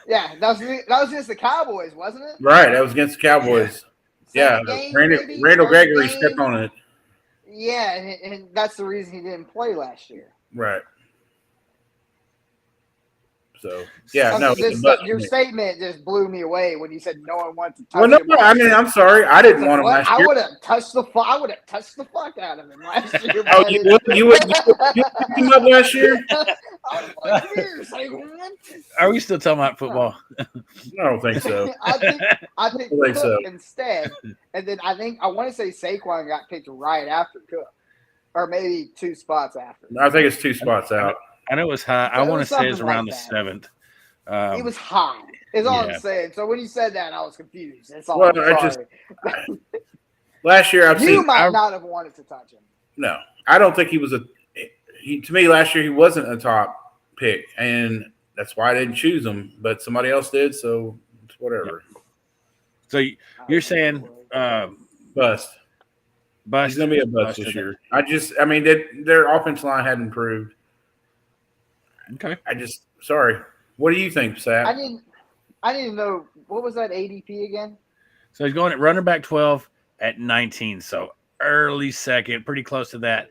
Yeah, that was against the Cowboys, wasn't it? Right, that was against the Cowboys. Yeah, Randall Gregory stepped on it. Yeah, and that's the reason he didn't play last year. Right. So your statement just blew me away when you said no one wants to touch him. Well, no, I mean, I'm sorry, I didn't want him last year. I would have touched the fuck out of him last year. Oh, you would pick him up last year? Are we still talking about football? I don't think so. I think Cook instead, and then I want to say Saquon got picked right after Cook, or maybe 2 spots after. I think it's 2 spots out. I know it was high. I want to say it's around the 7th. It was high. Is all I'm saying. So when you said that, I was confused. That's all. Last year you might not have wanted to touch him. No, I don't think he was to me last year he wasn't a top pick, and that's why I didn't choose him. But somebody else did, so it's whatever. So you're saying bust. He's gonna be a bust this year. Their offensive line had improved. Okay. Sorry. What do you think, Sap? I didn't know what was that ADP again? So he's going at running back 12 at 19. So early second, pretty close to that.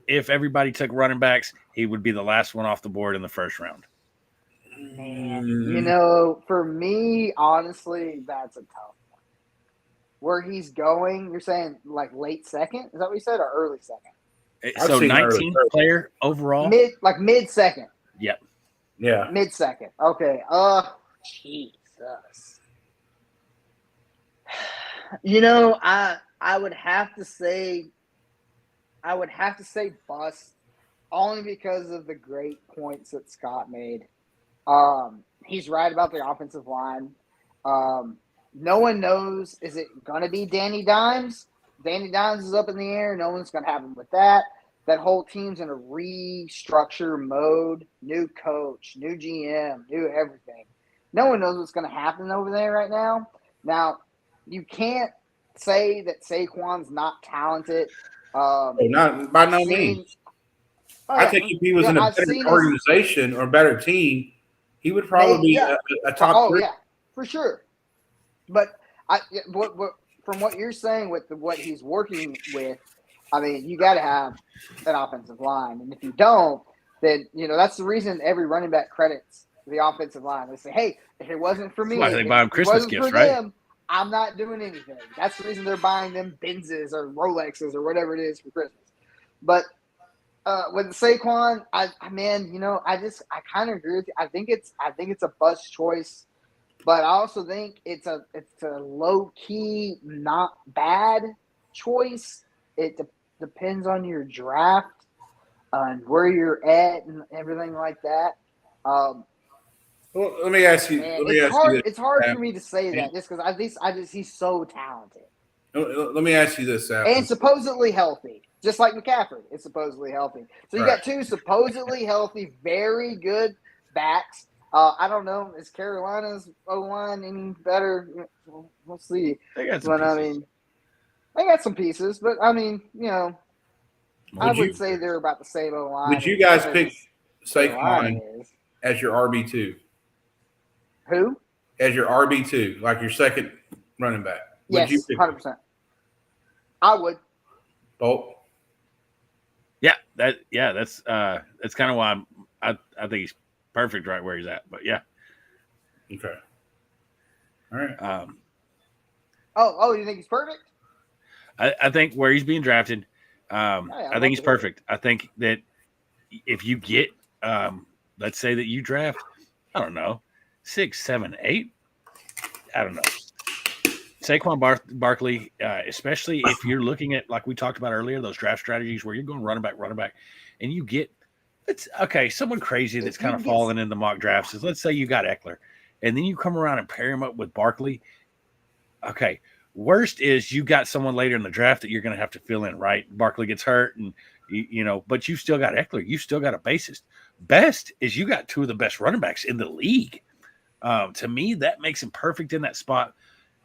If everybody took running backs, he would be the last one off the board in the first round. Man, for me, honestly, that's a tough one. Where he's going, you're saying like late second? Is that what you said, or early second? So 19th player overall? Mid second. Yep. Yeah. Mid second. Okay. Jesus. I would have to say bust, only because of the great points that Scott made. He's right about the offensive line. No one knows, is it gonna be Danny Dimes? Danny Dimes is up in the air. No one's going to have him with that. That whole team's in a restructure mode. New coach, new GM, new everything. No one knows what's going to happen over there right now. Now, you can't say that Saquon's not talented. Not by no means. I think if he was in a better organization or a better team, he would probably be a top 3. Yeah, for sure. But from what you're saying with what he's working with, you got to have an offensive line. And if you don't, then, that's the reason every running back credits the offensive line. They say, hey, if it wasn't for me, why they buy them Christmas gifts, right? Them, I'm not doing anything. That's the reason they're buying them Benzes or Rolexes or whatever it is for Christmas. But with Saquon, I kind of agree with you. I think it's a bust choice. But I also think it's a low key, not bad choice. It depends on your draft and where you're at and everything like that. Well, let me ask you. It's hard for me to say that just because he's so talented. Let me ask you this, Sam. And supposedly healthy, just like McCaffrey is supposedly healthy. So you got 2 supposedly healthy, very good backs. I don't know. Is Carolina's O-line any better? We'll see. They got some pieces. They got some pieces, but I would say they're about the same O-line. Would you guys pick Saquon as your RB2? Who? As your RB2, like your second running back? Yes, 100%. I would. Polk. Yeah, that's kind of why I think he's perfect right where he's at. But yeah, Okay. All right. You think he's perfect? I think where he's being drafted, I think he's perfect. I think that if you get, let's say that you draft, I don't know, 6, 7, 8, I don't know, Saquon Barkley, especially if you're looking at, like we talked about earlier, those draft strategies where you're going running back, and you get, it's okay, someone crazy that's kind of falling in the mock drafts is, let's say you got Eckler, and then you come around and pair him up with Barkley. Okay, worst is you got someone later in the draft that you're going to have to fill in, right? Barkley gets hurt, and but you still got Eckler. You still got a bassist. Best is you got two of the best running backs in the league. To me, that makes him perfect in that spot.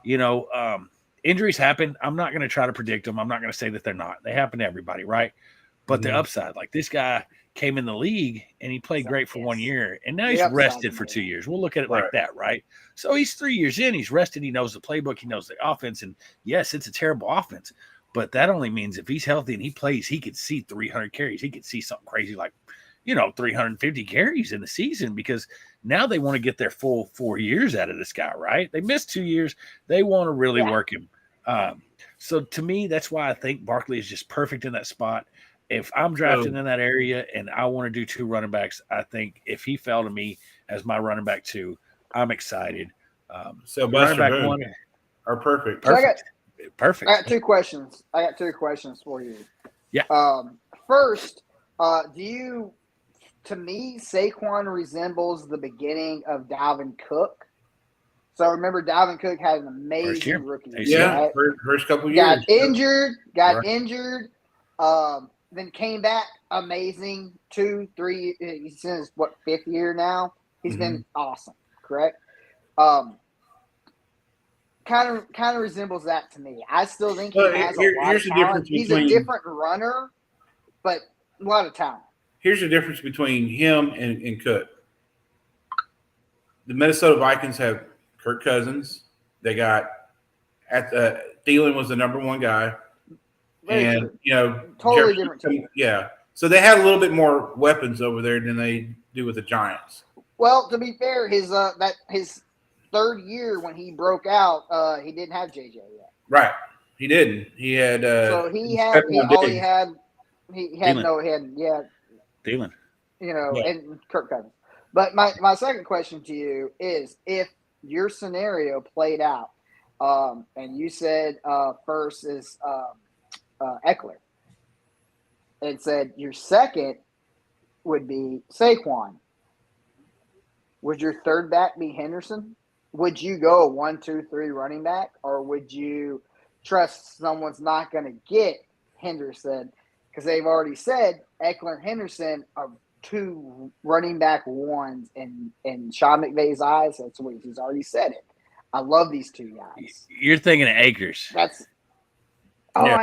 Injuries happen. I'm not going to try to predict them. I'm not going to say that they're not. They happen to everybody, right? But the upside, like this guy came in the league and he played great for 1 year, and now he's rested for 2 years. We'll look at it like that, right? So he's 3 years in. He's rested. He knows the playbook. He knows the offense. And yes, it's a terrible offense, but that only means if he's healthy and he plays, he could see 300 carries. He could see something crazy like, 350 carries in the season, because now they want to get their full 4 years out of this guy, right? They missed 2 years. They want to really work him. So to me, that's why I think Barkley is just perfect in that spot. If I'm drafting in that area and I want to do 2 running backs, I think if he fell to me as my running back 2, I'm excited. So Buster running back Boone 1 are perfect. Perfect. I got 2 questions. For you. Yeah. First, to me, Saquon resembles the beginning of Dalvin Cook. So remember, Dalvin Cook had an amazing rookie year. Yeah, right? first couple years. Got injured, then came back amazing 2, 3. He's in his 5th year now. He's been awesome, correct? Kind of resembles that to me. I still think he has a lot of talent. He's a different runner, but a lot of talent. Here's the difference between him and Cook. The Minnesota Vikings have Kirk Cousins. They got Thielen was the number 1 guy. Very true. Totally different team. Yeah. So they had a little bit more weapons over there than they do with the Giants. Well, to be fair, his 3rd year when he broke out, he didn't have JJ yet. Right. He didn't. He had Thielen. And Kirk Cousins. But my second question to you is, if your scenario played out, and you said first is Eckler, and said your second would be Saquon, would your third back be Henderson? Would you go 1, 2, 3 running back, or would you trust someone's not going to get Henderson? Because they've already said Eckler and Henderson are 2 running back 1s in Sean McVay's eyes. That's what he's already said it. I love these 2 guys. You're thinking of Akers. I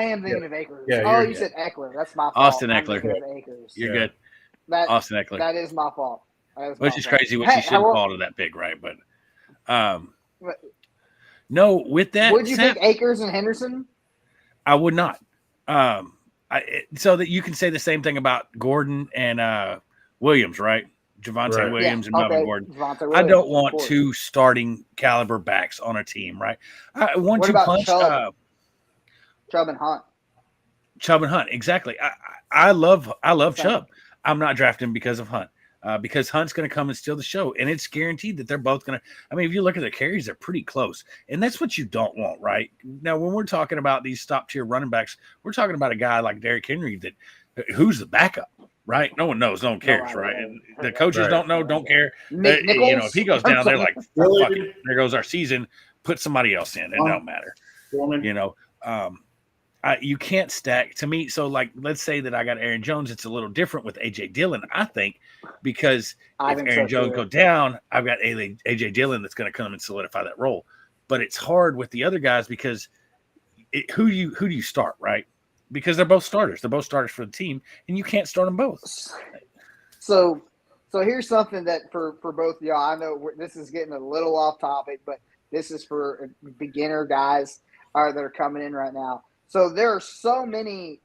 am thinking of Akers. Yeah, you said Eckler. That's my fault. Austin Eckler. Akers. You're good. Austin Eckler. That is my fault. Which is crazy. Which you shouldn't fall to that big, right? But no, with that, would you pick Akers and Henderson? I would not. So that you can say the same thing about Gordon and Williams, right? Javonte Williams and Melvin Gordon. I don't want 2 starting caliber backs on a team, right? What about punch. Chubb and Hunt. Chubb and Hunt, exactly. I love Chubb. I'm not drafting because of Hunt. Because Hunt's going to come and steal the show, and it's guaranteed that they're both going to. I mean, if you look at their carries, they're pretty close, and that's what you don't want, right? Now, when we're talking about these top tier running backs, we're talking about a guy like Derrick Henry who's the backup, right? No one knows, no one cares, right? And the coaches don't know, don't care. If he goes down, they're like, fuck it, there goes our season. Put somebody else in, it don't matter. You can't stack to me. So, like, let's say that I got Aaron Jones. It's a little different with AJ Dillon, I think, because if Aaron Jones go down, I've got AJ Dillon that's going to come and solidify that role. But it's hard with the other guys because who do you start, right? Because they're both starters. They're both starters for the team, and you can't start them both. So here's something that for both of y'all. I know this is getting a little off topic, but this is for beginner guys that are coming in right now. So there are so many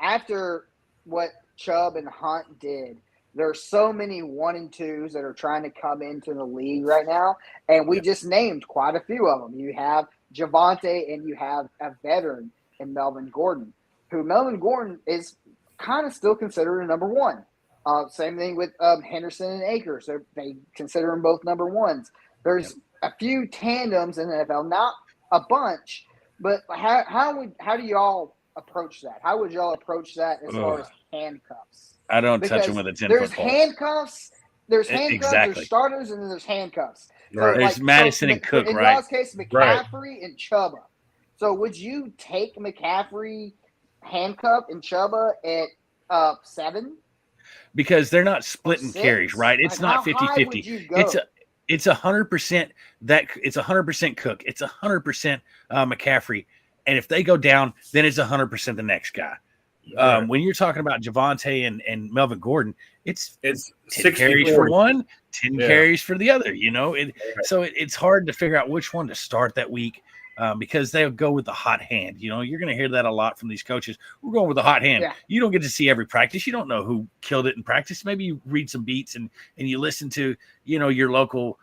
after what Chubb and Hunt did. There are so many 1 and 2s that are trying to come into the league right now, and we just named quite a few of them. You have Javonte, and you have a veteran in Melvin Gordon, who Melvin Gordon is kind of still considered a number 1. Same thing with Henderson and Akers. They consider them both number 1s. There's a few tandems in the NFL, not a bunch, but how do y'all approach that? How would y'all approach that as far as handcuffs? I don't touch Because them with a 10-foot there's pole. handcuffs, there's Exactly. there's starters, and then there's handcuffs. Right. So, There's Madison and Cook, in right? y'all's case, McCaffrey and Chuba. So would you take McCaffrey handcuff and Chuba at 7? Because they're not splitting 6? carries, right? It's Like, not how high 50-50. would you go? It's 100% it's 100% Cook. It's 100% McCaffrey. And if they go down, then it's 100% the next guy. Right. When you're talking about Javonte and Melvin Gordon, it's 10 carries for one, 10 carries for the other, So it's hard to figure out which one to start that week because they'll go with the hot hand. You're going to hear that a lot from these coaches. We're going with the hot hand. Yeah. You don't get to see every practice. You don't know who killed it in practice. Maybe you read some beats and you listen to, your local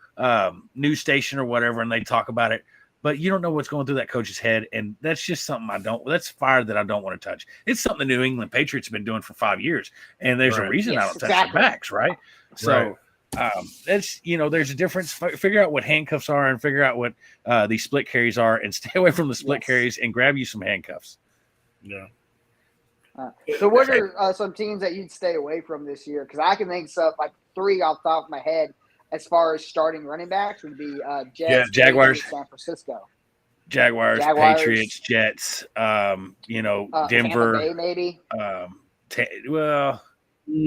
news station or whatever, and they talk about it. But you don't know what's going through that coach's head, and that's just something that's fire that I don't want to touch. It's something the New England Patriots have been doing for 5 years, and there's a reason I don't touch their backs, right? So that's there's a difference. Figure out what handcuffs are, and figure out what these split carries are, and stay away from the split carries, and grab you some handcuffs. Yeah. So what are some teams that you'd stay away from this year? Because I can think of like 3 off the top of my head. As far as starting running backs would be Jets, Jaguars, San Francisco, Jaguars, Patriots, Jets, Denver, Tampa Bay, maybe. I don't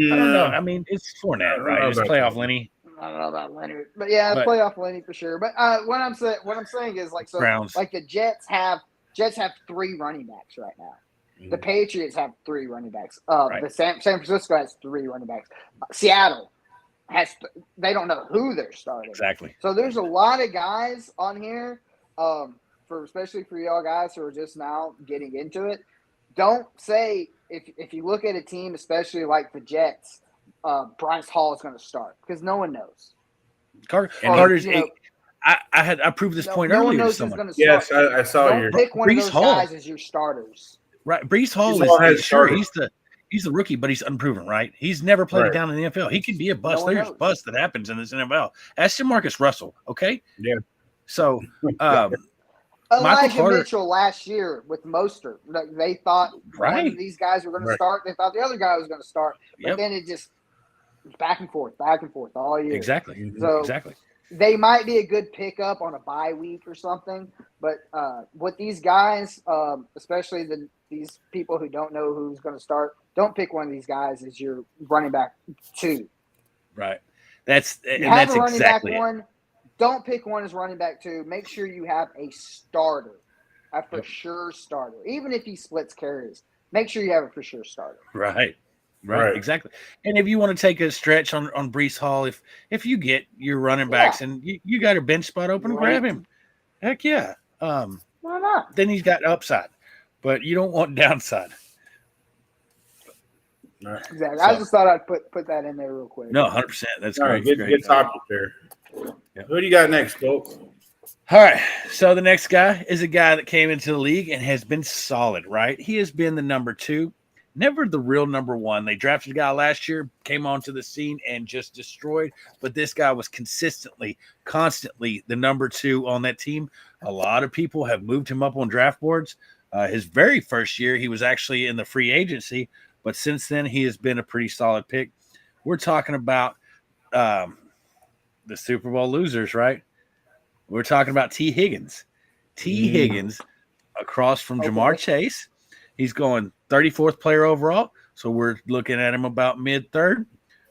know. I mean, it's Fournette, right? It's playoff Lenny. I don't know about Leonard, but playoff Lenny for sure. But what I'm saying is like Browns. like the Jets have 3 running backs right now. The Patriots have 3 running backs. The San Francisco has 3 running backs. Seattle. They don't know who they're starting. Exactly. So there's a lot of guys on here, especially for y'all guys who are just now getting into it. Don't say if you look at a team, especially like the Jets, Bryce Hall is going to start because no one knows. Carter's. I proved this point earlier to someone. Yes, I saw you. Don't pick one Brees of those guys as your starters. Right, Brees Hall is sure he's the rookie, but he's unproven, right? He's never played it down in the NFL. He can be a bust. There's bust that happens in this NFL. Ask Marcus Russell, okay? Yeah. So, Elijah Mitchell last year with Mostert, they thought one of these guys were going to start. They thought the other guy was going to start, but then it just back and forth all year. Exactly. So exactly. They might be a good pickup on a bye week or something, but with these guys, especially these people who don't know who's going to start, don't pick one of these guys as your running back 2. Right. That's a running back 1. Don't pick one as running back 2. Make sure you have a starter, a for sure starter. Even if he splits carries, make sure you have a for sure starter. Right. Exactly. And if you want to take a stretch on Brees Hall, if you get your running backs and you got a bench spot open, grab him. Heck yeah. Why not? Then he's got upside, but you don't want downside. Exactly. So, I just thought I'd put that in there real quick. No, 100%. That's great. Good topic there. Yeah. Who do you got next, folks? All right. So the next guy is a guy that came into the league and has been solid, right? He has been the number 2. Never the real number 1. They drafted a guy last year, came onto the scene and just destroyed. But this guy was constantly the number 2 on that team. A lot of people have moved him up on draft boards. His very first year, he was actually in the free agency. But since then, he has been a pretty solid pick. We're talking about the Super Bowl losers, right? We're talking about T. Higgins. Higgins across from Jamar Chase. He's going 34th player overall, so we're looking at him about mid-3rd.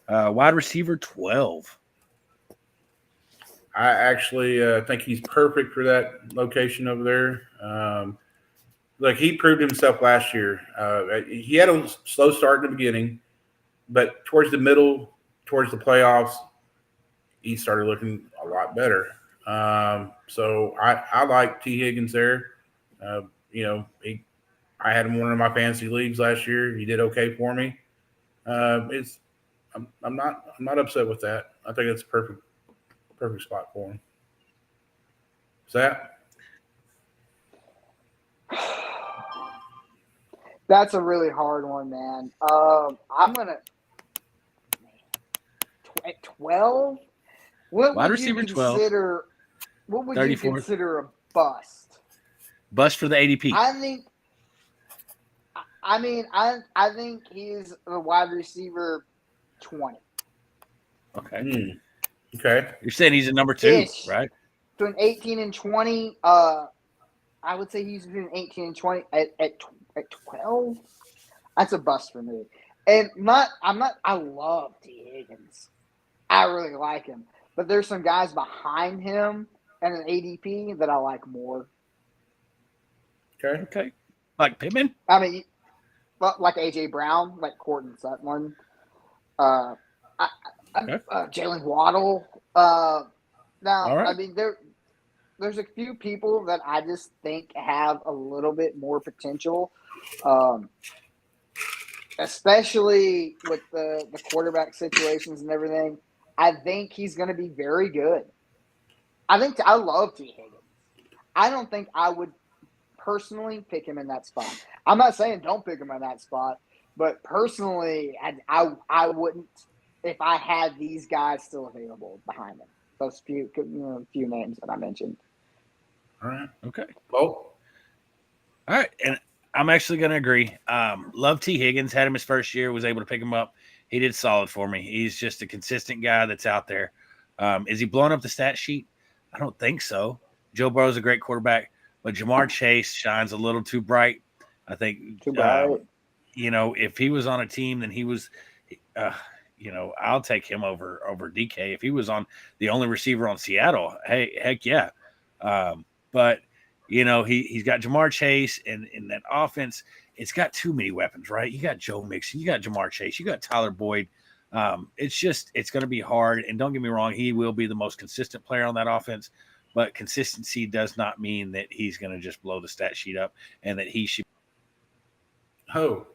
Wide receiver 12. I actually think he's perfect for that location over there. He proved himself last year. He had a slow start in the beginning, but towards the middle, towards the playoffs, he started looking a lot better. So I like T. Higgins there. I had him in one of my fantasy leagues last year. He did okay for me. I'm not upset with that. I think it's a perfect spot for him. Is that? That's a really hard one, man. I'm gonna at 12. What Wide would you receiver 12. consider? What would you 34th. consider a bust? Bust for the ADP. I think. I think he's a wide receiver 20. Okay. Okay. You're saying he's a number 2, Ish. right? Between 18 and 20. I would say he's between 18 and 20 at 12. That's a bust for me. And I love T. Higgins. I really like him. But there's some guys behind him and an ADP that I like more. Okay. Like Pittman? I mean, like AJ Brown, like Courtney Sutton, Jalen Waddle. Now, right. I mean, there's a few people that I just think have a little bit more potential, especially with the quarterback situations and everything. I think he's going to be very good. I love T. Higgins. I don't think I would personally pick him in that spot. I'm not saying don't pick him in that spot, but personally, I wouldn't if I had these guys still available behind him. Those few names that I mentioned. All right. Okay. Well, all right. And I'm actually going to agree. Love T. Higgins. Had him his first year. Was able to pick him up. He did solid for me. He's just a consistent guy that's out there. Is he blowing up the stat sheet? I don't think so. Joe Burrow's a great quarterback, but Jamar Chase shines a little too bright. I think, Too bright. If he was on a team, then he was, I'll take him over DK. If he was on the only receiver on Seattle, hey, heck yeah. But, he's got Jamar Chase, and in that offense, it's got too many weapons, right? You got Joe Mixon, you got Jamar Chase, you got Tyler Boyd. It's going to be hard. And don't get me wrong, he will be the most consistent player on that offense. But consistency does not mean that he's going to just blow the stat sheet up and that he should. Oh.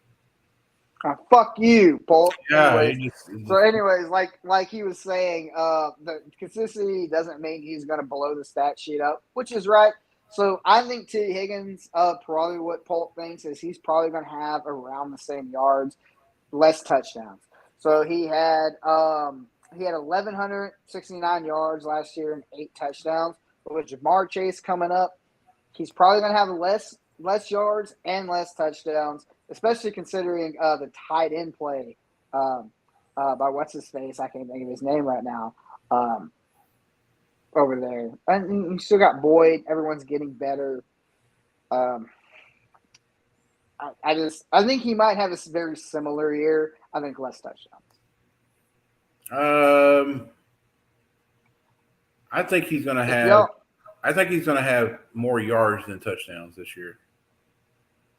Fuck you, Polk. Yeah. Anyways, like he was saying, the consistency doesn't mean he's going to blow the stat sheet up, which is right. So I think T. Higgins, probably what Polk thinks is he's probably going to have around the same yards, less touchdowns. So he had 1,169 yards last year and 8 touchdowns. But with Jamar Chase coming up, he's probably going to have less yards and less touchdowns, especially considering the tight end play by what's his face. I can't think of his name right now. Over there, and you still got Boyd. Everyone's getting better. I think he might have a very similar year. I think less touchdowns. I think he's going to have. I think he's going to have more yards than touchdowns this year.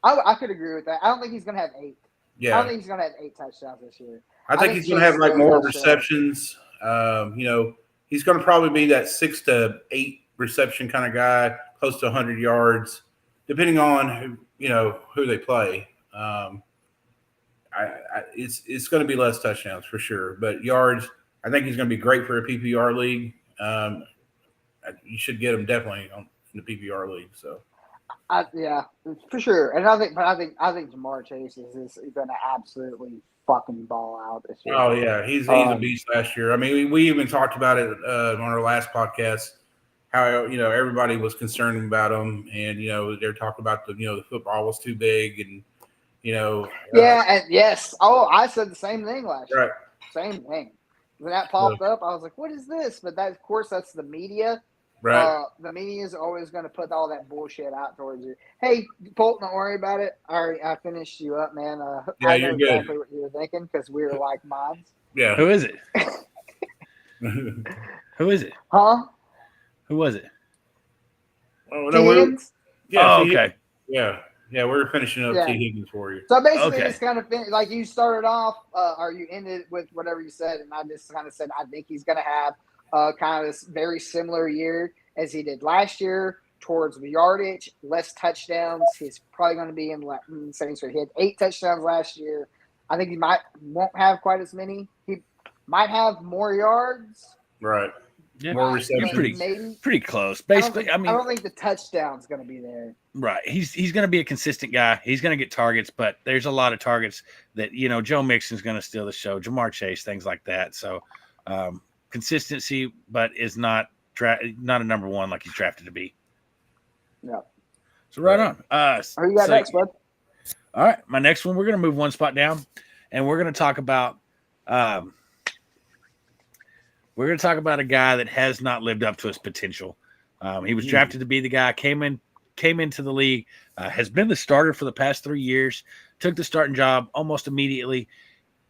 I could agree with that. I don't think he's going to have 8. Yeah. I don't think he's going to have 8 touchdowns this year. I think he's going to have more receptions. He's going to probably be that 6 to 8 reception kind of guy, close to 100 yards, depending on who they play. It's going to be less touchdowns for sure, but yards. I think he's going to be great for a PPR league. You should get him definitely in the PPR league. So, yeah, for sure. And I think Jamar Chase is going to absolutely fucking ball out this year. Oh yeah, he's a beast last year. I mean, we even talked about it on our last podcast. How everybody was concerned about him, and they're talking about the football was too big, and and yes. Oh, I said the same thing last year. Right. Same thing. When that popped up, I was like, "What is this?" But that, of course, that's the media. Right. The media is always going to put all that bullshit out towards you. Hey, Polk, don't worry about it. I finished you up, man. Yeah, I know you're exactly good. what you were thinking because we were like minds. Yeah. Who is it? Who is it? Huh? Who was it? Oh T. Higgins? Yeah. Okay. Yeah. Yeah, we're finishing up T. Higgins for you. So basically, it's kind of like you started off, or you ended with whatever you said, and I just kind of said I think he's going to have kind of this very similar year as he did last year. towards the yardage, less touchdowns. He's probably going to be in the same sort. He had 8 touchdowns last year. I think he won't have quite as many. He might have more yards. Right. Yeah. More receptions. Maybe. Pretty close. Basically, I don't think the touchdown's going to be there. Right. He's going to be a consistent guy. He's going to get targets, but there's a lot of targets that, Joe Mixon's going to steal the show, Jamar Chase, things like that. So consistency, but is not a number one like he's drafted to be. Yeah. So right on. Who you got next, bud? All right. My next one, we're going to move one spot down, and we're going to talk about a guy that has not lived up to his potential. He was drafted to be the guy, came into the league, has been the starter for the past 3 years, took the starting job almost immediately,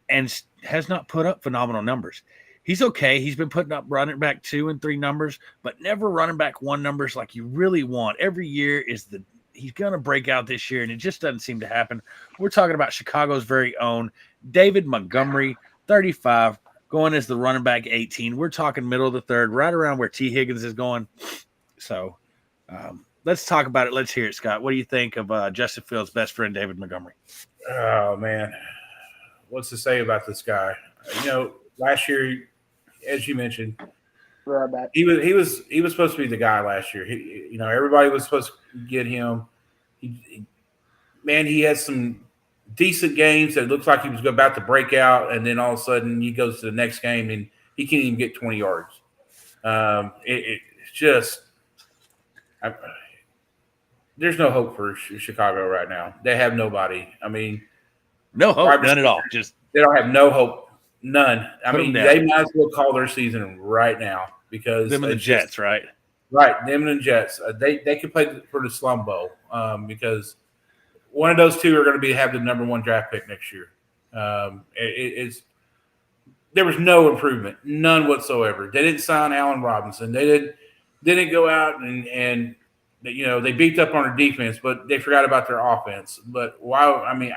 and has not put up phenomenal numbers. He's okay. He's been putting up running back 2 and 3 numbers, but never running back 1 numbers like you really want. Every year he's going to break out this year, and it just doesn't seem to happen. We're talking about Chicago's very own David Montgomery, 35, going as the running back 18. We're talking middle of the third, right around where T. Higgins is going. So let's talk about it. Let's hear it, Scott. What do you think of Justin Fields' best friend, David Montgomery? Oh, man. What's to say about this guy? Last year, as you mentioned, he was supposed to be the guy last year. Everybody was supposed to get him. He had some decent games that looked like he was about to break out, and then all of a sudden he goes to the next game and he can't even get 20 yards. It's just there's no hope for Chicago right now. They have nobody. I mean, no hope, none at all. They don't have no hope. None. I mean, they might as well call their season right now because them and the Jets, right? Right, them and the Jets. They can play for the Slum Bowl because one of those two are going to have the number 1 draft pick next year. There was no improvement, none whatsoever. They didn't sign Allen Robinson. They didn't go out and they beat up on their defense, but they forgot about their offense. But wow, I mean,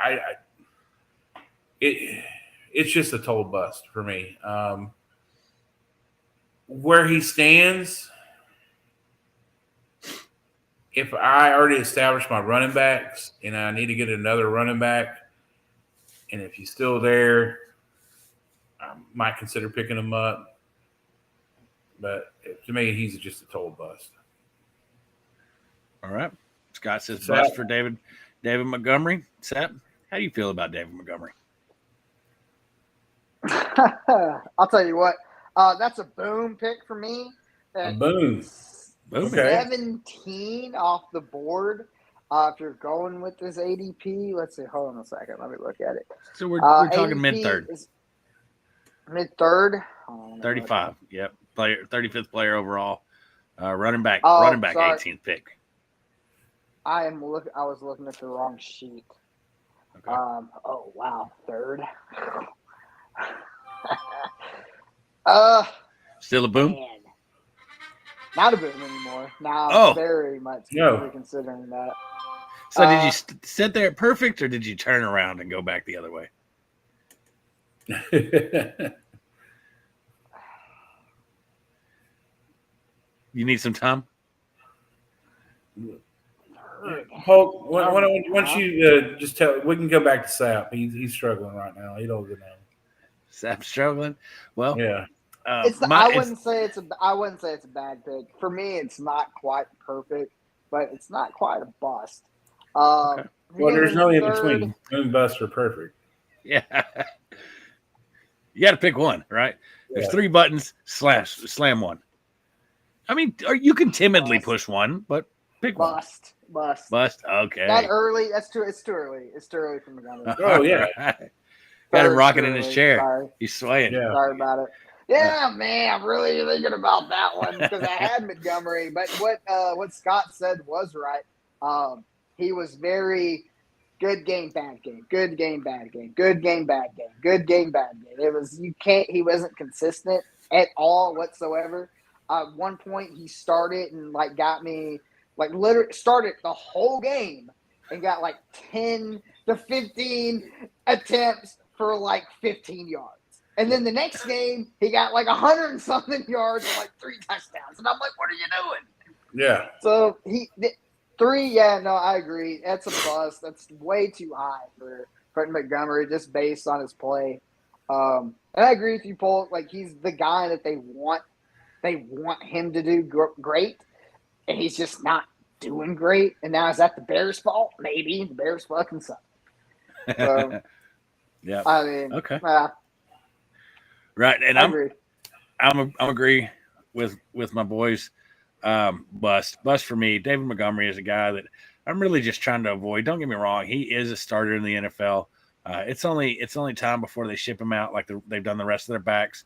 it's just a total bust for me. Where he stands, if I already established my running backs and I need to get another running back, and if he's still there, I might consider picking him up. But to me, he's just a total bust. All right. Scott says bust for David Montgomery. Seth, how do you feel about David Montgomery? I'll tell you what. That's a boom pick for me. A boom. 17 off the board. If you're going with this ADP, let's see. Hold on a second. Let me look at it. So we're talking ADP mid-third. Mid-third? 35. Yep. 35th player overall. Running back sorry. 18th pick. I was looking at the wrong sheet. Okay. Oh wow, third. Still a boom? Man. Not a boom anymore. Now I'm very much reconsidering that. So did you sit there at perfect, or did you turn around and go back the other way? You need some time? Polk, once you just tell, we can go back to Sap. He's struggling right now. He don't know. Sap's struggling. Well, yeah. I wouldn't say it's a bad pick. For me, it's not quite perfect, but it's not quite a bust. Okay. Well, there's no in between. Boom, bust, or perfect. Yeah. You got to pick one, right? Yeah. There's 3 buttons. Slam one. I mean, you can timidly push one, but pick one. Bust. Okay. That early? It's too early. It's too early for Montgomery. Oh yeah. Right. Got him rocking in his chair. Sorry. He's swaying. Yeah. Sorry about it. Yeah, man, I'm really thinking about that one because I had Montgomery, but what Scott said was right. He was very good game, bad game, good game, bad game, good game, bad game, good game, bad game. He wasn't consistent at all whatsoever. At one point, he started and got me literally started the whole game and got 10 to 15 attempts for 15 yards. And then the next game, he got 100 and something yards and 3 touchdowns. And I'm like, what are you doing? Yeah. So three, yeah, no, I agree. That's a bust. That's way too high for Montgomery just based on his play. And I agree with you, Paul. Like he's the guy that they want. They want him to do great, and he's just not doing great. And now is that the Bears' fault? Maybe the Bears fucking suck. So Yeah. I mean, Okay. Right, and I agree. I'm agree with my boys. Bust for me. David Montgomery is a guy that I'm really just trying to avoid. Don't get me wrong; he is a starter in the NFL. It's only time before they ship him out like they've done the rest of their backs.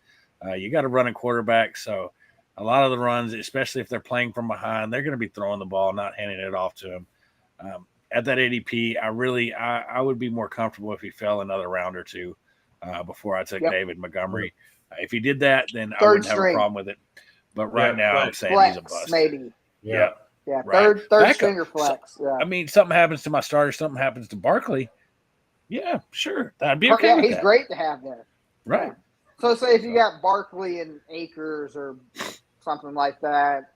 You got a running quarterback, so a lot of the runs, especially if they're playing from behind, they're going to be throwing the ball, not handing it off to him. At that ADP, I would be more comfortable if he fell another round or two before I took David Montgomery. If he did that, then I wouldn't have a problem with it. But right now, I'm saying flex, he's a bust. Maybe. Yeah. Yeah. Right. Third stringer flex. So, yeah. I mean, something happens to my starter, something happens to Barkley. Yeah, sure. I'd be okay with he's that. great to have there. Right. Yeah. So say if you got Barkley and Akers or something like that,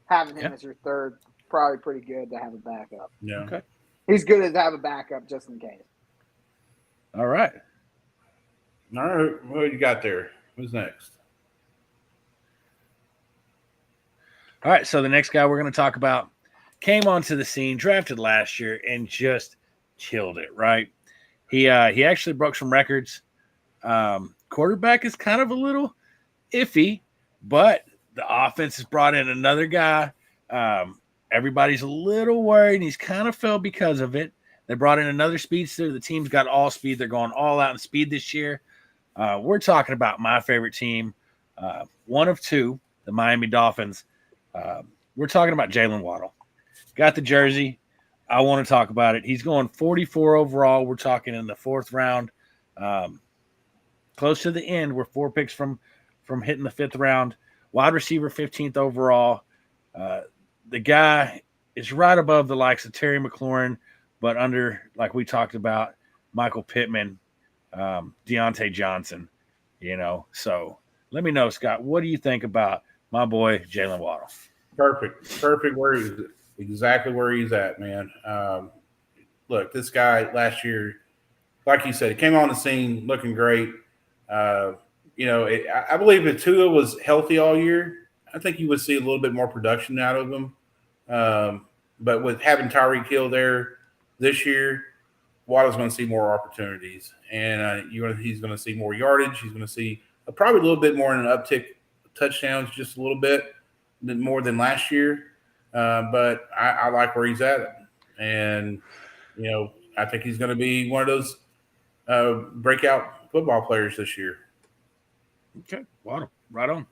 having him as your third, probably pretty good to have a backup. Yeah. Okay. He's good to have a backup just in case. All right. All right. What you got there? Who's next? All right. So the next guy we're going to talk about came onto the scene, drafted last year, and just killed it. Right. He actually broke some records. Quarterback is kind of a little iffy, but the offense has brought in another guy. Everybody's a little worried, and he's kind of fell because of it. They brought in another speedster. The team's got all speed. They're going all out in speed this year. We're talking about my favorite team, one of two, the Miami Dolphins. We're talking about Jalen Waddle. Got the jersey. I want to talk about it. He's going 44 overall. We're talking in the fourth round. Close to the end. We're 4 picks from hitting the fifth round. Wide receiver, 15th overall. The guy is right above the likes of Terry McLaurin, but under, like we talked about, Michael Pittman, Deontay Johnson, So let me know, Scott, what do you think about my boy Jalen Waddle? Perfect where he's exactly where he's at, man. Look, this guy last year, like you said, he came on the scene looking great. I believe if Tua was healthy all year, I think you would see a little bit more production out of him. But with having Tyreek Hill there this year, Waddle's going to see more opportunities, and he's going to see more yardage. He's going to see probably a little bit more in an uptick touchdowns, just a little bit more than last year. But I like where he's at, and I think he's going to be one of those breakout football players this year. Okay, Waddle, right on.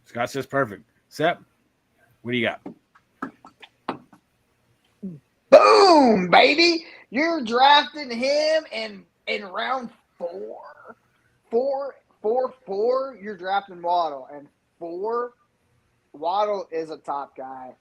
Scott says perfect. Sep, what do you got? Boom, baby! You're drafting him in round 4. 4. You're drafting Waddle, and 4. Waddle is a top guy.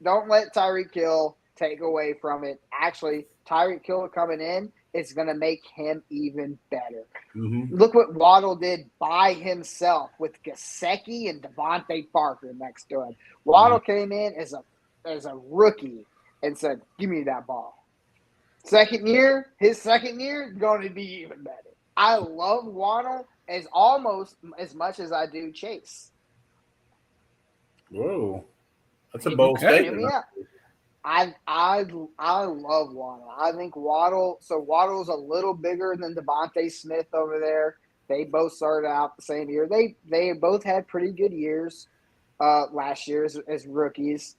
Don't let Tyreek Hill take away from it. Actually, Tyreek Hill coming in is going to make him even better. Mm-hmm. Look what Waddle did by himself with Gesicki and Devontae Parker next to him. Waddle came in as a rookie and said, "Give me that ball." His second year is going to be even better. I love Waddle almost as much as I do Chase. Whoa, that's a bold statement. I love Waddle. I think Waddle's a little bigger than Devontae Smith over there. They both started out the same year. They both had pretty good years last year as rookies.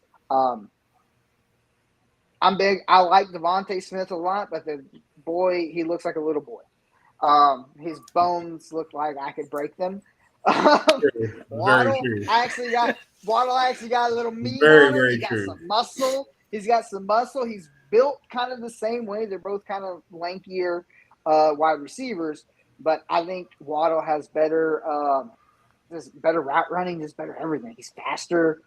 I'm big. I like Devontae Smith a lot, but he looks like a little boy. His bones look like I could break them. Waddle actually got a little meat on him. He got some muscle. He's got some muscle. He's built kind of the same way. They're both kind of lankier wide receivers, but I think Waddle has better route running, just better everything. He's faster.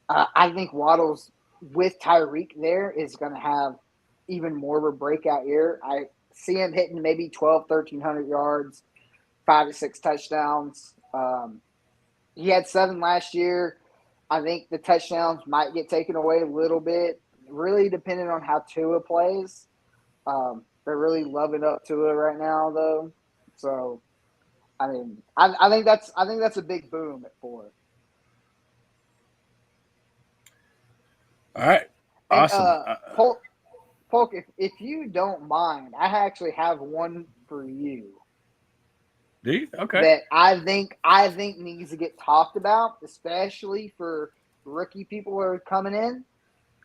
I think Waddle's with Tyreek there is going to have even more of a breakout year. I see him hitting maybe 1,300 yards, 5 to 6 touchdowns. He had 7 last year. I think the touchdowns might get taken away a little bit, really depending on how Tua plays. They're really loving up Tua right now, though. So, I mean, I think that's a big boom at 4. All right. And Awesome. Polk, if you don't mind, I actually have one for you Do you? Okay. that I think needs to get talked about, especially for rookie people who are coming in.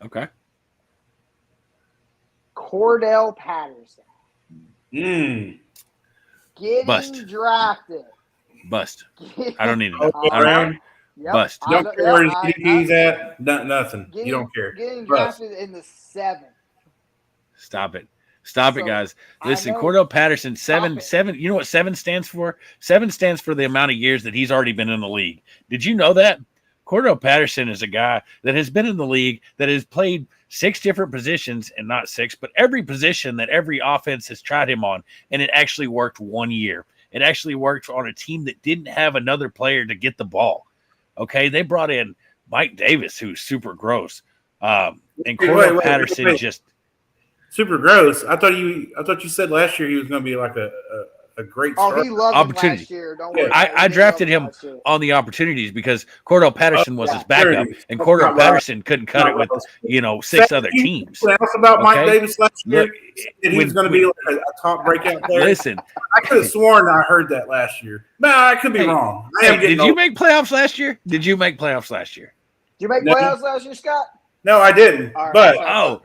Okay. Cordell Patterson getting Bust. drafted. Bust. I don't need to know. Oh, I don't Brown. care. Yep, Bust. You don't care where his DDP's at. Nothing. You don't care. Getting Bust. drafted in the 7th. Stop it. Stop it, So, guys. I Listen, know. Cordell Patterson, Stop it. 7. You know what 7 stands for? 7 stands for the amount of years that he's already been in the league. Did you know that? Cordell Patterson is a guy that has been in the league, that has played 6 different positions, and not 6, but every position that every offense has tried him on, and it actually worked 1 year. It actually worked on a team that didn't have another player to get the ball. Okay, they brought in Mike Davis, who's super gross, and Cordell Patterson just super gross. I thought you said last year he was going to be like a great Oh, starter. he loved him Opportunity. last year. Don't worry. I drafted him on the opportunities because Cordell Patterson was his backup, and Cordell Patterson couldn't cut it with 6 other teams. What else about Mike Okay? Davis last year? Look, That he was going to be like a top breakout player. Listen, I could have sworn I heard that last year. No, I could be wrong. did you make playoffs last year? Did you make playoffs last year? Did you make playoffs last year, Scott? No, I didn't. All right,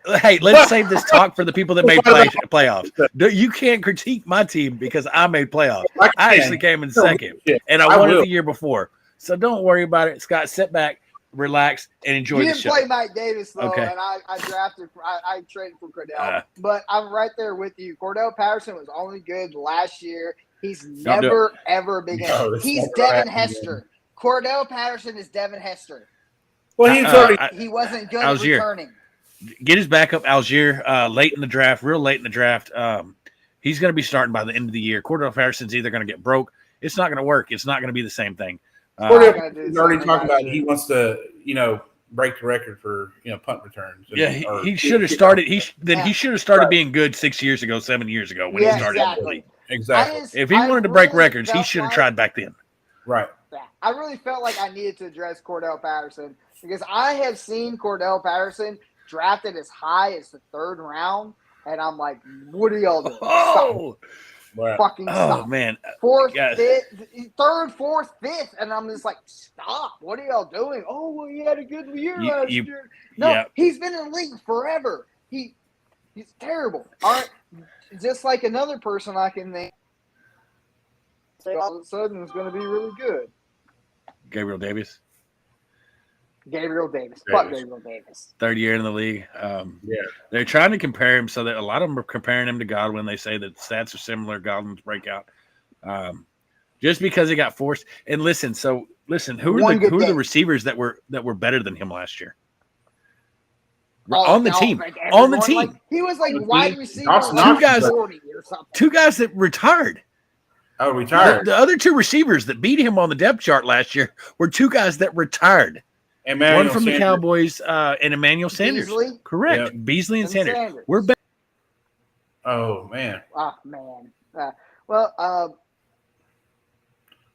but hey, let's save this talk for the people that made playoffs. You can't critique my team because I made playoffs. I actually came in second, and I won it the year before. So don't worry about it, Scott. Sit back, relax, and enjoy the show. You didn't play Mike Davis, though, Okay. and I traded for Cordell. But I'm right there with you. Cordell Patterson was only good last year. He's never, ever been good. No, He's Devin Hester. Cordell Patterson is Devin Hester. Well, He wasn't good at returning. Get his backup, Algier, late in the draft, real late in the draft. He's going to be starting by the end of the year. Cordell Patterson's either going to get broke. It's not going to work. It's not going to be the same thing. Cordell already talking about he wants to, break the record for punt returns. He should have started. He should have started being good 6 years ago, 7 years ago when he started in the league. Exactly. If he wanted to break records, he should have tried back then. Right. I really felt like I needed to address Cordell Patterson because I have seen Cordell Patterson drafted as high as the 3rd round, and I'm like, what are y'all doing? Oh, fucking stop. Oh, man. 4th, 5th, 3rd, 4th, 5th, and I'm just like, stop. What are y'all doing? Oh, well, he had a good year last year. No, he's been in the league forever. He's terrible. All right, just like another person I can name. All of a sudden, it's going to be really good. Gabriel Davis. Fuck Gabriel Davis. 3rd year in the league. They're trying to compare him so that a lot of them are comparing him to Godwin. They say that stats are similar. Godwin's breakout. Just because he got forced. And listen, who are the receivers that were better than him last year? On the team. Like, he was like wide receiver. Two guys that retired. Oh, retired. The other 2 receivers that beat him on the depth chart last year were 2 guys that retired. One from the Cowboys and Emmanuel Sanders. Beasley? Correct. Yep. Beasley and Sanders. We're better. Oh, man.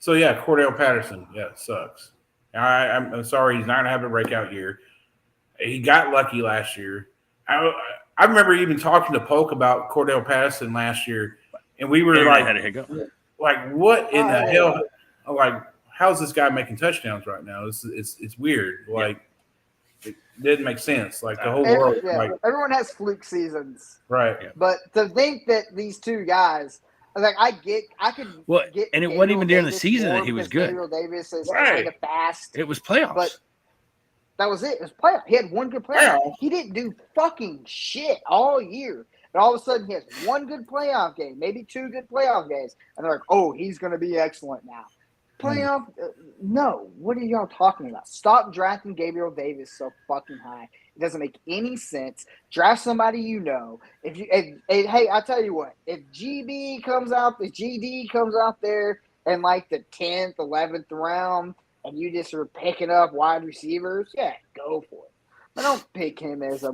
So, Cordell Patterson. Yeah, it sucks. I'm sorry he's not going to have a breakout year. He got lucky last year. I remember even talking to Polk about Cordell Patterson last year, and we were like, what in the hell? Like, how's this guy making touchdowns right now? It's weird. Like, it didn't make sense. Like, the whole world. Like, everyone has fluke seasons. Right. Yeah. But to think that these 2 guys, like, I could get and it wasn't even during the season that he was good. Gabriel Davis is kind of fast. It was playoffs. But that was it. It was playoff. He had one good playoff. He didn't do fucking shit all year. And all of a sudden, he has one good playoff game, maybe 2 good playoff games. And they're like, oh, he's going to be excellent now. Playoff? No. What are y'all talking about? Stop drafting Gabriel Davis so fucking high. It doesn't make any sense. Draft somebody you know. Hey, I tell you what. If GD comes out there in like the 10th, 11th round, and you just are picking up wide receivers, yeah, go for it. But don't pick him as a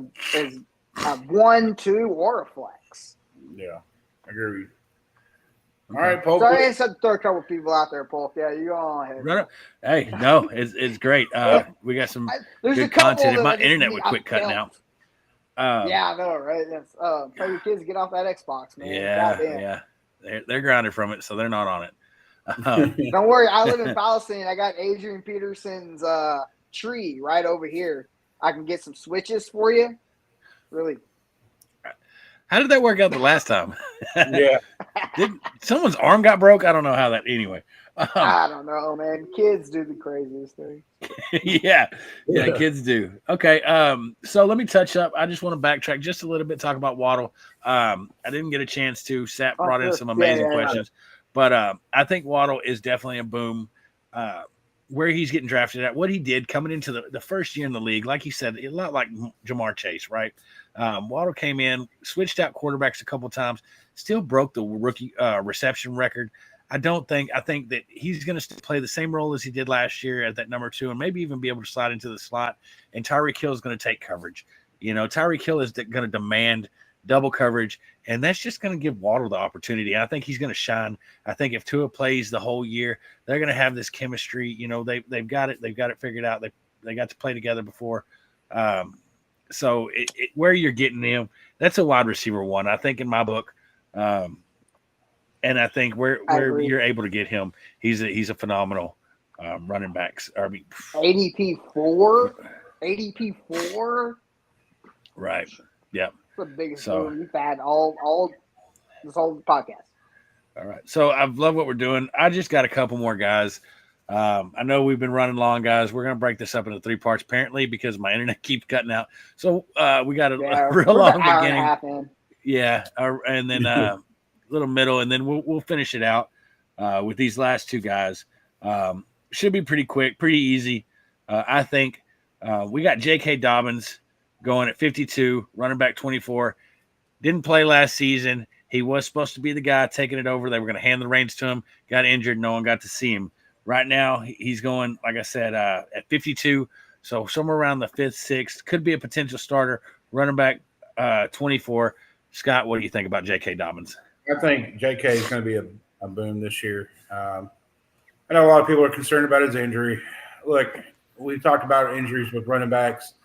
1-2 or a flex. Yeah, I agree. Okay. All right, Polk. So I guess I'd throw a couple people out there, Polk. Yeah, you go on ahead. Right up. Hey, no, it's great. We got some There's a good couple content. If that my I just internet need- would quit cutting out. Yeah, I know, right? That's, tell your kids to get off that Xbox, man. Yeah, Goddamn. yeah. They're grounded from it, so they're not on it. Don't worry, I live in Palestine. I got Adrian Peterson's tree right over here. I can get some switches for you. Really. How did that work out the last time? Yeah. Someone's arm got broke? I don't know how that. Anyway. I don't know, man. Kids do the craziest things. yeah, kids do. Okay, so let me touch up. I just want to backtrack just a little bit, talk about Waddle. I didn't get a chance to. Sap brought in some amazing questions, but I think Waddle is definitely a boom. Where he's getting drafted at, what he did coming into the first year in the league, like he said, a lot like Jamar Chase, right? Waddle came in, switched out quarterbacks a couple times, still broke the rookie reception record. I think that he's going to play the same role as he did last year at that number 2 and maybe even be able to slide into the slot. And Tyreek Hill is going to take coverage. Tyreek Hill is going to demand double coverage, and that's just going to give Waddle the opportunity. I think he's going to shine. I think if Tua plays the whole year, they're going to have this chemistry. They've got it figured out. They got to play together before. So where you're getting him, that's a wide receiver 1, I think, in my book. And I think where you're able to get him, he's a phenomenal running backs. ADP 4. ADP 4. Right. Yep. The biggest boom we've had all this whole podcast. All right. So I love what we're doing. I just got a couple more guys. I know we've been running long, guys. We're going to break this up into 3 parts, apparently, because my internet keeps cutting out. So we got a real long beginning. Yeah. And then little middle, and then we'll finish it out with these last 2 guys. Should be pretty quick, pretty easy. I think we got J.K. Dobbins going at 52, running back 24. Didn't play last season. He was supposed to be the guy taking it over. They were going to hand the reins to him. Got injured. No one got to see him. Right now, he's going, like I said, at 52. So somewhere around the 5th, 6th. Could be a potential starter. Running back 24. Scott, what do you think about J.K. Dobbins? I think J.K. is going to be a boom this year. I know a lot of people are concerned about his injury. Look, we've talked about injuries with running backs.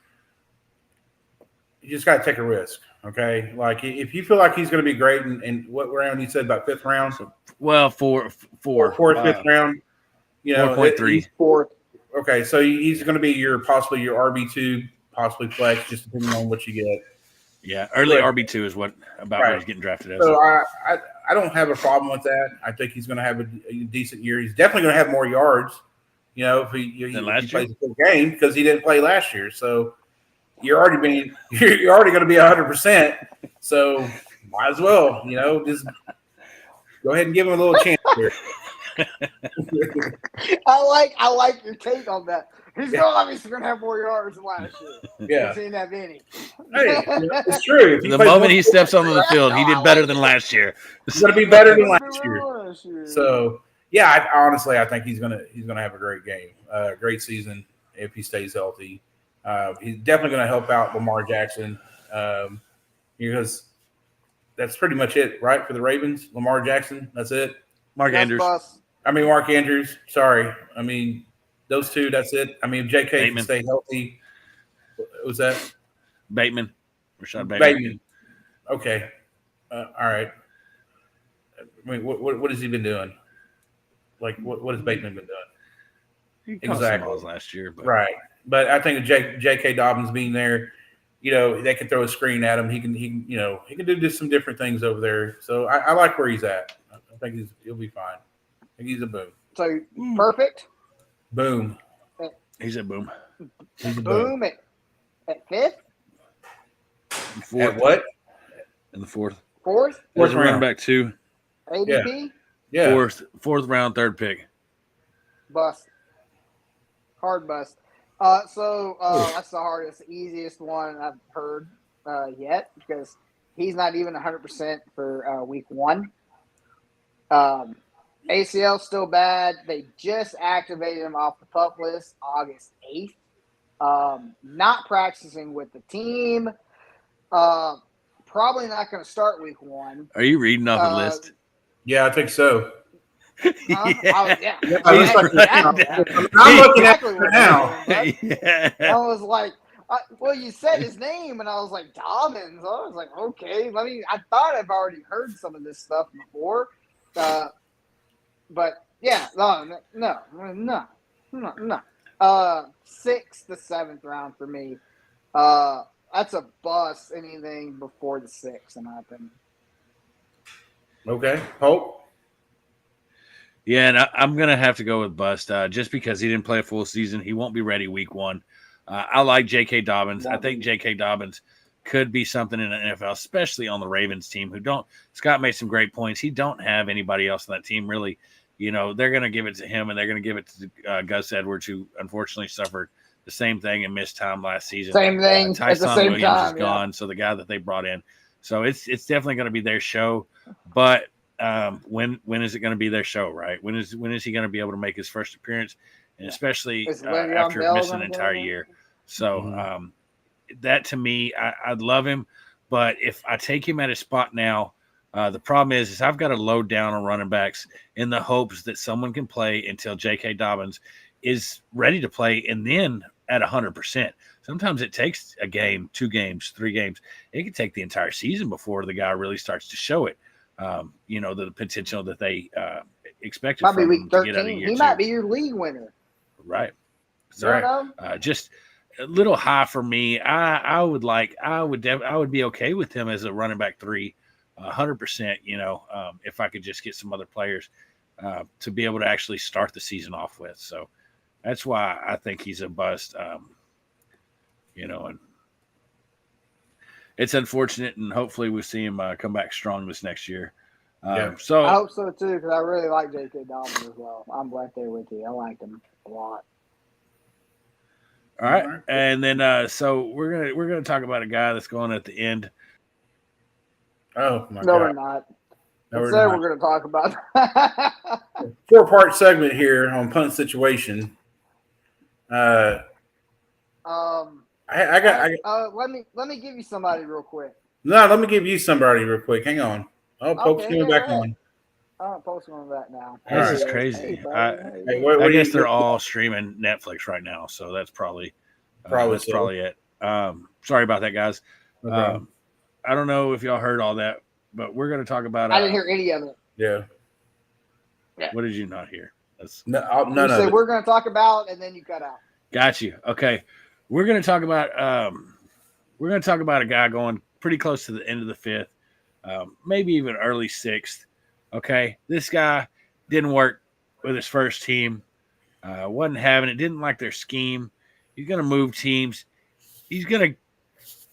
You just got to take a risk, okay? Like, if you feel like he's going to be great in what round you said, about 5th round? Well, fourth, 5th round. 4.3. Fourth. Okay, so he's going to be possibly your RB2, possibly flex, just depending on what you get. Yeah, early RB2 is what he's getting drafted as. So I don't have a problem with that. I think he's going to have a decent year. He's definitely going to have more yards, if he plays a full game, because he didn't play last year. So you're already going to be 100%. So might as well, just go ahead and give him a little chance here. I like your take on that. He's obviously going to have more yards than last year. Yeah. He didn't have any. Hey, it's true. The moment he steps onto the field, he did better than last year. He's going to be better than last year. So, yeah, I think he's going to have a great game, great season if he stays healthy. He's definitely going to help out Lamar Jackson because that's pretty much it, right, for the Ravens? Lamar Jackson, that's it? Mark Andrews. Sorry. Those 2, that's it. If J.K. can stay healthy, what was that? Bateman. Rashad Bateman. Okay. All right. What has he been doing? Like, what has Bateman been doing? He exactly last year, but. Right. But I think J.K. Dobbins being there, they can throw a screen at him. He can do just some different things over there. So I like where he's at. I think he'll be fine. I think he's a boom. So perfect. Boom. He's a boom. He's a boom at 5th. At what? In the 4th. 4th. Fourth running back 2. ADP. Yeah. 4th round, 3rd pick. Bust. Hard bust. So that's the easiest one I've heard yet, because he's not even 100% for week 1. ACL still bad. They just activated him off the PUP list August 8th. Not practicing with the team. Probably not going to start week 1. Are you reading off the list? Yeah, I think so. Huh? Yeah. I'm looking at it now. I was like, well, you said his name, and I was like, Dobbins. I was like, okay. I thought I've already heard some of this stuff before. But yeah, no. 6th to 7th round for me. That's a bust. Anything before the 6th, in my opinion. Okay, Polk. Yeah, and I'm gonna have to go with bust just because he didn't play a full season. He won't be ready week 1. I like J.K. Dobbins. I think J.K. Dobbins could be something in the NFL, especially on the Ravens team. Scott made some great points. He don't have anybody else on that team really. They're going to give it to him, and they're going to give it to Gus Edwards, who unfortunately suffered the same thing and missed time last season. Same thing. Tyson Williams is gone, so the guy that they brought in. So it's definitely going to be their show. But when is it going to be their show, right? When is he going to be able to make his first appearance, and especially after missing an entire year? So that to me, I'd love him, but if I take him at his spot now, the problem is I've got to load down on running backs in the hopes that someone can play until J.K. Dobbins is ready to play, and then at 100%. Sometimes it takes a game, 2 games, 3 games. It can take the entire season before the guy really starts to show it. The potential that they expected from him to get out of year 2. He might be your league winner. Right. Just a little high for me. I would be okay with him as a running back 3. 100%, if I could just get some other players to be able to actually start the season off with. So that's why I think he's a bust, and it's unfortunate, and hopefully we see him come back strong this next year. So I hope so too, because I really like J.K. Dobbins as well. I'm right there with you. I like him a lot. All right, and then so we're gonna talk about a guy that's going at the end. Oh my God! No, we're not. Instead, we're going to talk about 4-part segment here on Punt Situation. Let me give you somebody real quick. No, let me give you somebody real quick. Hang on. Oh, Polk's coming back on. Polk's coming back now. This is crazy. I guess they're all streaming Netflix right now, so that's probably it. Sorry about that, guys. Okay. I don't know if y'all heard all that, but we're going to talk about. I didn't hear any of it. Yeah. What did you not hear? None of it. We're going to talk about, and then you cut out. Got you. Okay, we're going to talk about. A guy going pretty close to the end of the 5th, maybe even early 6th. Okay, this guy didn't work with his first team. Wasn't having it. Didn't like their scheme. He's going to move teams. He's going to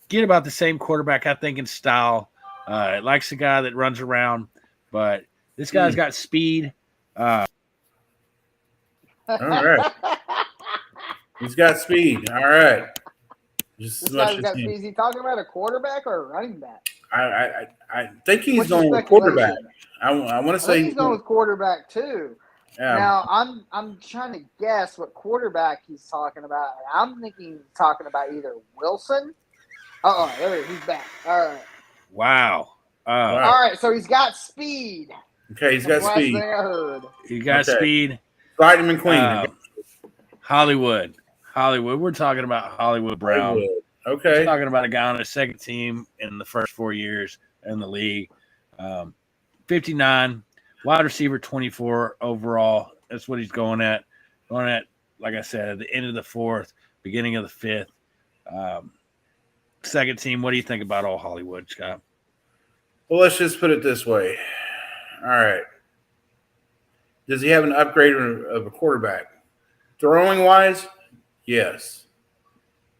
get about the same quarterback, I think, in style. Likes the guy that runs around, but this guy's got speed. All right. He's got speed. All right. This guy's got speed. Is he talking about a quarterback or a running back? I think he's going with quarterback. I want to say he's going with quarterback too. Yeah. Now I'm trying to guess what quarterback he's talking about. I'm thinking he's talking about either Wilson. There he's back. All right. Wow. All right. So he's got speed. Okay, he's got speed. Last thing I heard. He got speed. Vitamin Queen. Hollywood. We're talking about Hollywood Brown. Okay. We're talking about a guy on his second team in the first 4 years in the league. 59, wide receiver 24 overall. That's what he's going at. Like I said, at the end of the 4th, beginning of the 5th. Second team, what do you think about all Hollywood, Scott? Well, let's just put it this way. All right. Does he have an upgrade of a quarterback? Throwing wise, yes.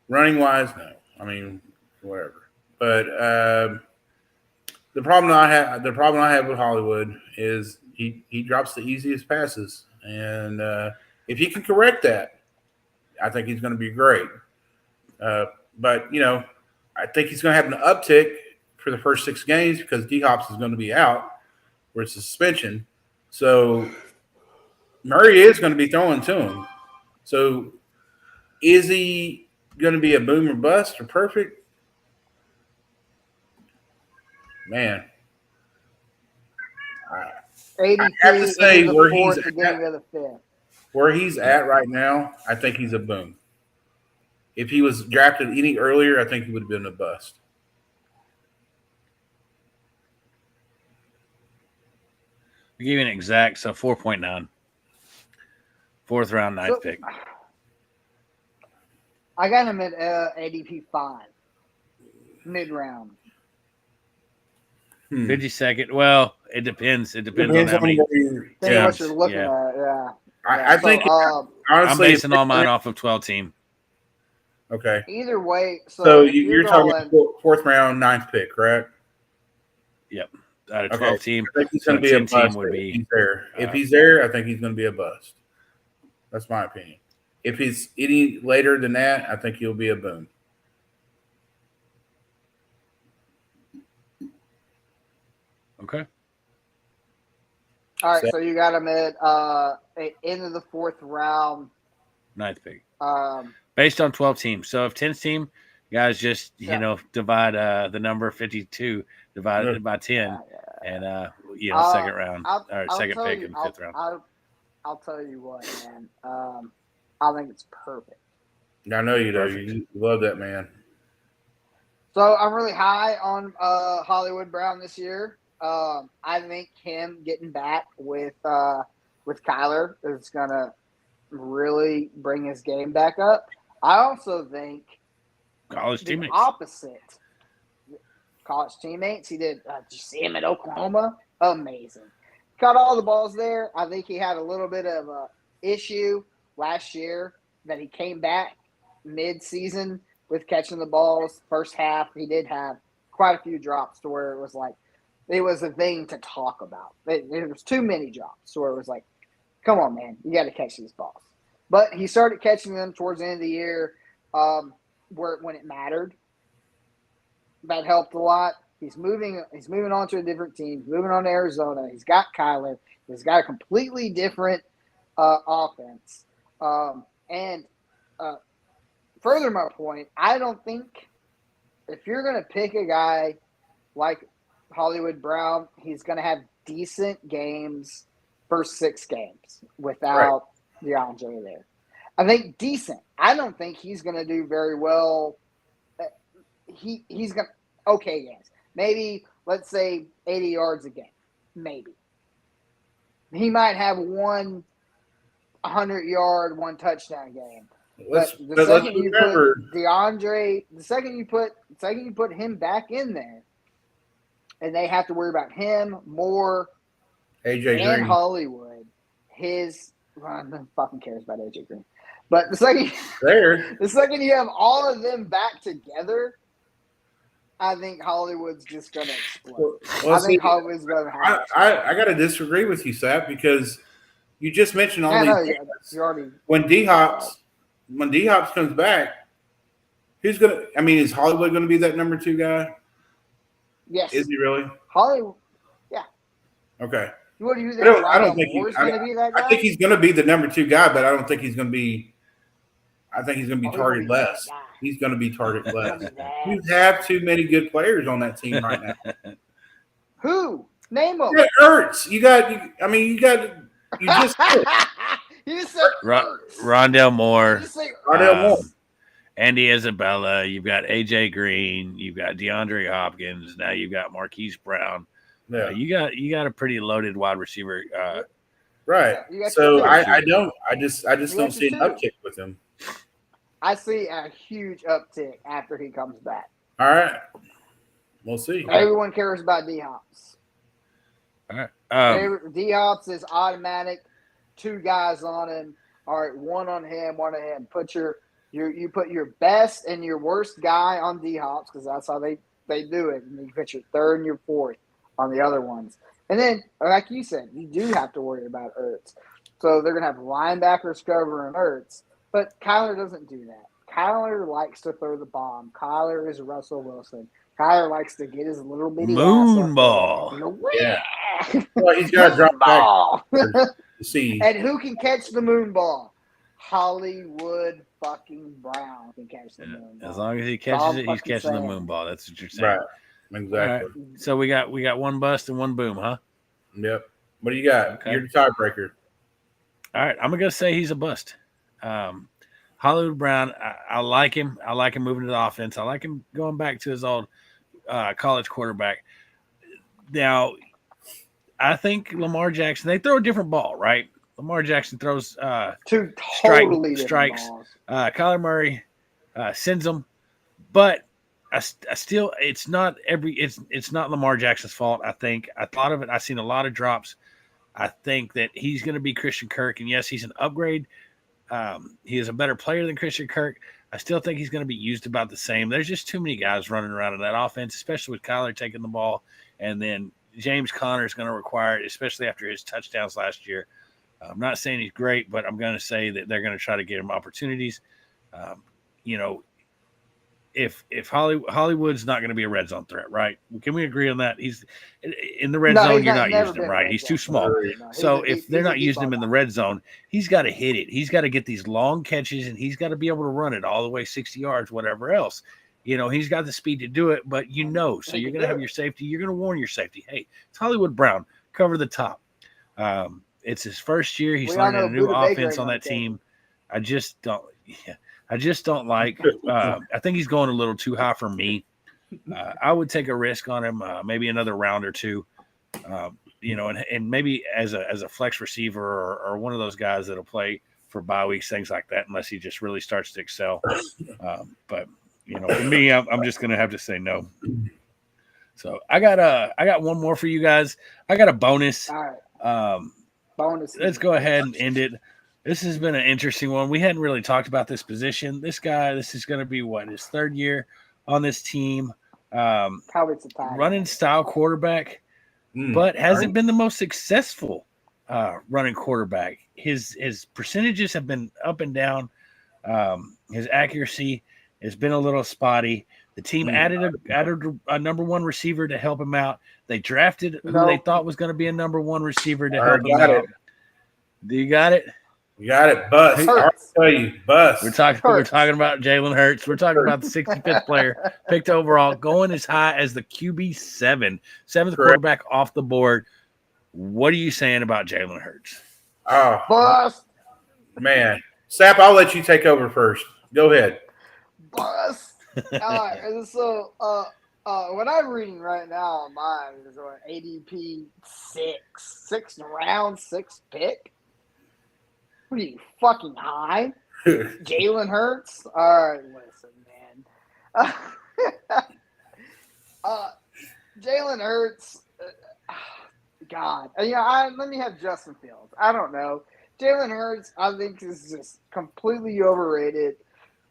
Running wise, no. I mean, whatever. But the problem I have with Hollywood is he drops the easiest passes, and if he can correct that, I think he's going to be great. But I think he's going to have an uptick for the first 6 games because D-Hops is going to be out, where it's a suspension. So Murray is going to be throwing to him. So is he going to be a boom or bust or perfect? Man, ADP I have to say into the where he's fourth, beginning of the fifth. where he's at right now, I think he's a boom. If he was drafted any earlier, I think he would have been a bust. I'll give you an exact, so 4.9. Fourth round, ninth pick. I got him at ADP 5, mid round. 52nd. Well, it depends. It depends on how many. where you're Depending on what teams. you're looking Yeah. at. Yeah. I think honestly, I'm basing all mine off of 12 team. Okay. Either way, So if you're talking about fourth round, ninth pick, correct? Yep. Out of 12 team. I think he's So going to be a 10 team bust would if be. he's there. If he's there, I think he's going to be a bust. That's my opinion. If he's any later than that, I think he'll be a boom. Okay. All right, so you got him at end of the fourth round. Ninth pick. Based on 12 teams. So if 10 team, guys just, divide the number 52 divided by 10 and, second round or second pick and fifth round. I'll tell you what, man. I think it's perfect. I know you do. You love that man. So I'm really high on Hollywood Brown this year. I think him getting back with Kyler is gonna really bring his game back up. I also think college teammates. Opposite. College teammates. He did. Did you see him at Oklahoma? Amazing. Caught all the balls there. I think he had a little bit of a issue last year that he came back mid-season with catching the balls. First half, he did have quite a few drops to where it was like it was a thing to talk about. There was too many drops to where it was like, come on, man, you got to catch these balls. But he started catching them towards the end of the year when it mattered. That helped a lot. He's moving on to a different team. He's moving on to Arizona. He's got Kyler. He's got a completely different offense. And further my point, I don't think if you're going to pick a guy like Hollywood Brown, he's going to have decent games first 6 games without DeAndre there. I think decent. I don't think he's going to do very well. He's going to okay games. Maybe, let's say, 80 yards a game. Maybe. He might have one 100-yard, 1 touchdown game. But the second you put DeAndre, the second you put him back in there, and they have to worry about him more AJ and Green. Hollywood, no one fucking cares about AJ Green. But the second you have all of them back together, I think Hollywood's just going to explode. I think Hollywood's going to have I got to disagree with you, Sap, because you just mentioned all these games. When D-Hops comes back, is Hollywood going to be that number 2 guy? Yes. Is he really? Hollywood, yeah. Okay. What do you think? I don't think he's going to be that guy? I think he's going to be the number 2 guy, but I don't think he's going to be – I think he's going to be targeted less. He's going to be targeted less. You have too many good players on that team right now. Who? Name them. You Ertz. You just You said Rondell Moore. Rondell Moore. Andy Isabella. You've got AJ Green. You've got DeAndre Hopkins. Now you've got Marquise Brown. Yeah. You got a pretty loaded wide receiver. Right. So I just don't see an uptick with him. I see a huge uptick after he comes back. All right. We'll see. Everyone cares about D-Hops. All right. D-Hops is automatic. 2 guys on him. All right, one on him. You put your best and your worst guy on D-Hops because that's how they do it. And you put your 3rd and your 4th on the other ones. And then, like you said, you do have to worry about Ertz. So they're going to have linebackers covering Ertz. But Kyler doesn't do that. Kyler likes to throw the bomb. Kyler is Russell Wilson. Kyler likes to get his little bitty Moon ass ball. up there. Yeah. Well, he's got to drop Moon back ball. to see. And who can catch the moon ball? Hollywood fucking Brown can catch the moon ball. As long as he That's all catches I'm it, he's fucking catching the saying. moon ball. That's what you're saying. Right. Exactly. All right. So we got one bust and one boom, huh? Yep. What do you got? Okay. You're the tiebreaker. All right. I'm gonna say he's a bust. Hollywood Brown, I like him. I like him moving to the offense. I like him going back to his old college quarterback. Now, I think Lamar Jackson, they throw a different ball, right? Lamar Jackson throws two totally different strikes. balls. Kyler Murray sends them, but I still, it's not Lamar Jackson's fault. I think I thought of it. I've seen a lot of drops. I think that he's going to be Christian Kirk, and yes, he's an upgrade. He is a better player than Christian Kirk. I still think he's going to be used about the same. There's just too many guys running around in that offense, especially with Kyler taking the ball, and then James Conner is going to require it, especially after his touchdowns last year. I'm not saying he's great, but I'm going to say that they're going to try to get him opportunities. If Hollywood's not going to be a red zone threat, right? Can we agree on that? He's in the red zone. You're not using him, right? He's too small. No, So if they're not using him in the red zone, he's got to hit it. He's got to get these long catches, and he's got to be able to run it all the way 60 yards, whatever else. He's got the speed to do it, but so you're going to have your safety. You're going to warn your safety. Hey, it's Hollywood Brown. Cover the top. It's his first year. He's learning a new offense on that team. I just don't like. I think he's going a little too high for me. I would take a risk on him, maybe another round or two. And maybe as a flex receiver or one of those guys that'll play for bye weeks, things like that, unless he just really starts to excel. But for me, I'm just gonna have to say no. So I got one more for you guys. I got a bonus. All right. Bonus. Let's go ahead and end it. This has been an interesting one. We hadn't really talked about this position. This is going to be his third year on this team. Running style quarterback, but hasn't been the most successful running quarterback. His percentages have been up and down. His accuracy has been a little spotty. The team added a number one receiver to help him out. They drafted who they thought was going to be a number one receiver to help him out. Do you got it? You got it. Bust. I'll tell you, bust. We're talking about Jalen Hurts. We're talking about the 65th player picked overall, going as high as the QB seventh quarterback off the board. What are you saying about Jalen Hurts? Oh, bust, man. Sap, I'll let you take over first. Go ahead. Bust. All right. So, what I'm reading right now on mine is ADP sixth round, sixth pick. What are you, fucking high? Jalen Hurts? All right, listen, man. Jalen Hurts, God. Let me have Justin Fields. I don't know. Jalen Hurts, I think, is just completely overrated.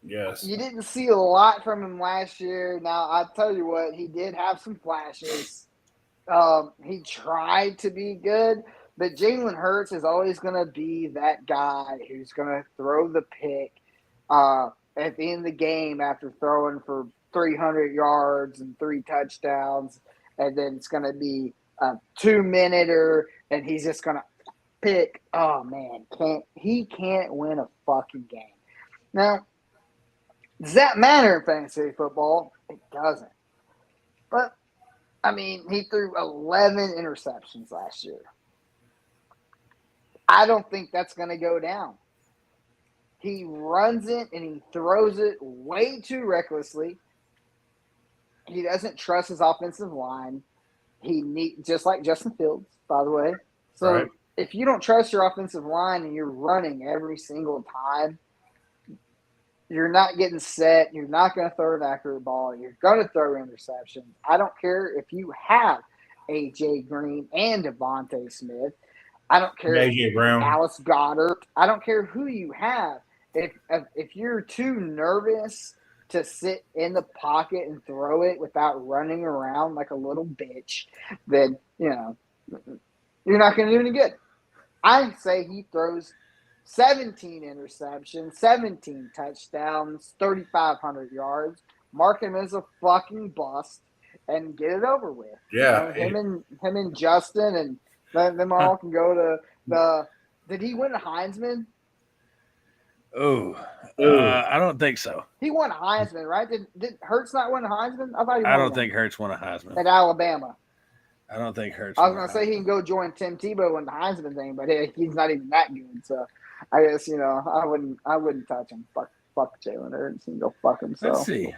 Yes. You didn't see a lot from him last year. Now, I'll tell you what, he did have some flashes. He tried to be good. But Jalen Hurts is always going to be that guy who's going to throw the pick at the end of the game after throwing for 300 yards and 3 touchdowns. And then it's going to be a 2-minute, and he's just going to pick. Oh, man, he can't win a fucking game. Now, does that matter in fantasy football? It doesn't. But, he threw 11 interceptions last year. I don't think that's going to go down. He runs it and he throws it way too recklessly. He doesn't trust his offensive line. Just like Justin Fields, by the way. So if you don't trust your offensive line and you're running every single time, you're not getting set. You're not going to throw an accurate ball. You're going to throw interceptions. I don't care if you have A.J. Green and Devontae Smith. I don't care AJ Brown. Alice Goddard. I don't care who you have. If you're too nervous to sit in the pocket and throw it without running around like a little bitch, then, you're not going to do any good. I say he throws 17 interceptions, 17 touchdowns, 3,500 yards. Mark him as a fucking bust. and get it over with. Yeah. Him and Justin and them all can go to the. Did he win a Heisman? I don't think so. He won a Heisman, right? Did Hurts not win a Heisman? I thought he won. I don't think Hurts won a Heisman at Alabama. I don't think Hurts. I was gonna say he can go join Tim Tebow in the Heisman thing, but he's not even that good. So I guess I wouldn't touch him. Fuck Jalen Hurts and go fuck himself. Let's see.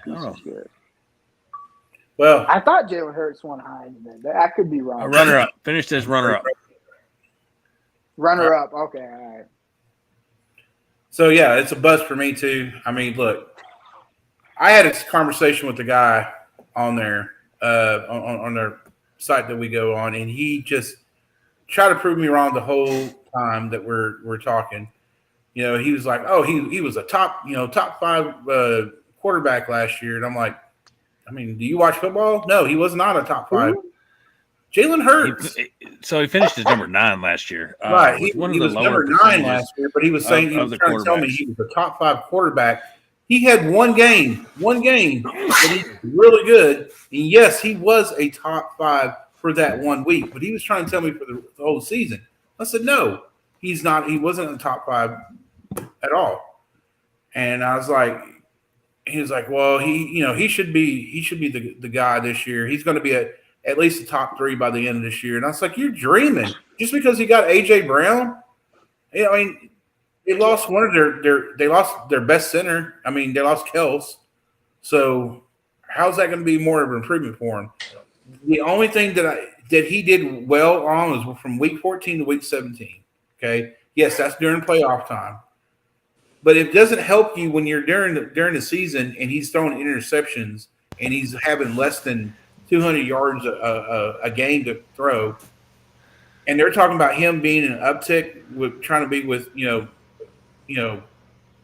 Well, I thought Jalen Hurts won a Heisman. I could be wrong. A runner-up. Finished as runner-up. Runner-up. Okay, all right. So yeah, it's a bust for me too. I mean, look, I had a conversation with the guy on there on their site that we go on, and he just tried to prove me wrong the whole time that we're talking. He was like, "Oh, he was a top 5 quarterback last year," and I'm like, I mean, do you watch football? No, he was not a top 5. Jalen Hurts. So he finished as number 9 last year. Right, he was number 9 last year, but he was saying he was trying to tell me he was a top 5 quarterback. He had one game, but he's really good. And yes, he was a top 5 for that 1 week, but he was trying to tell me for the whole season. I said, no, he's not. He wasn't in the top 5 at all. And I was like, he was like, well, he should be the guy this year. He's going to be at least the top 3 by the end of this year. And I was like, you're dreaming. Just because he got A.J. Brown? I mean, they lost one of they lost their best center. I mean, they lost Kels. So how's that going to be more of an improvement for him? The only thing that he did well on was from week 14 to week 17. Okay. Yes, that's during playoff time. But it doesn't help you when you're during the season and he's throwing interceptions and he's having less than 200 yards a game to throw. And they're talking about him being an uptick with trying to be with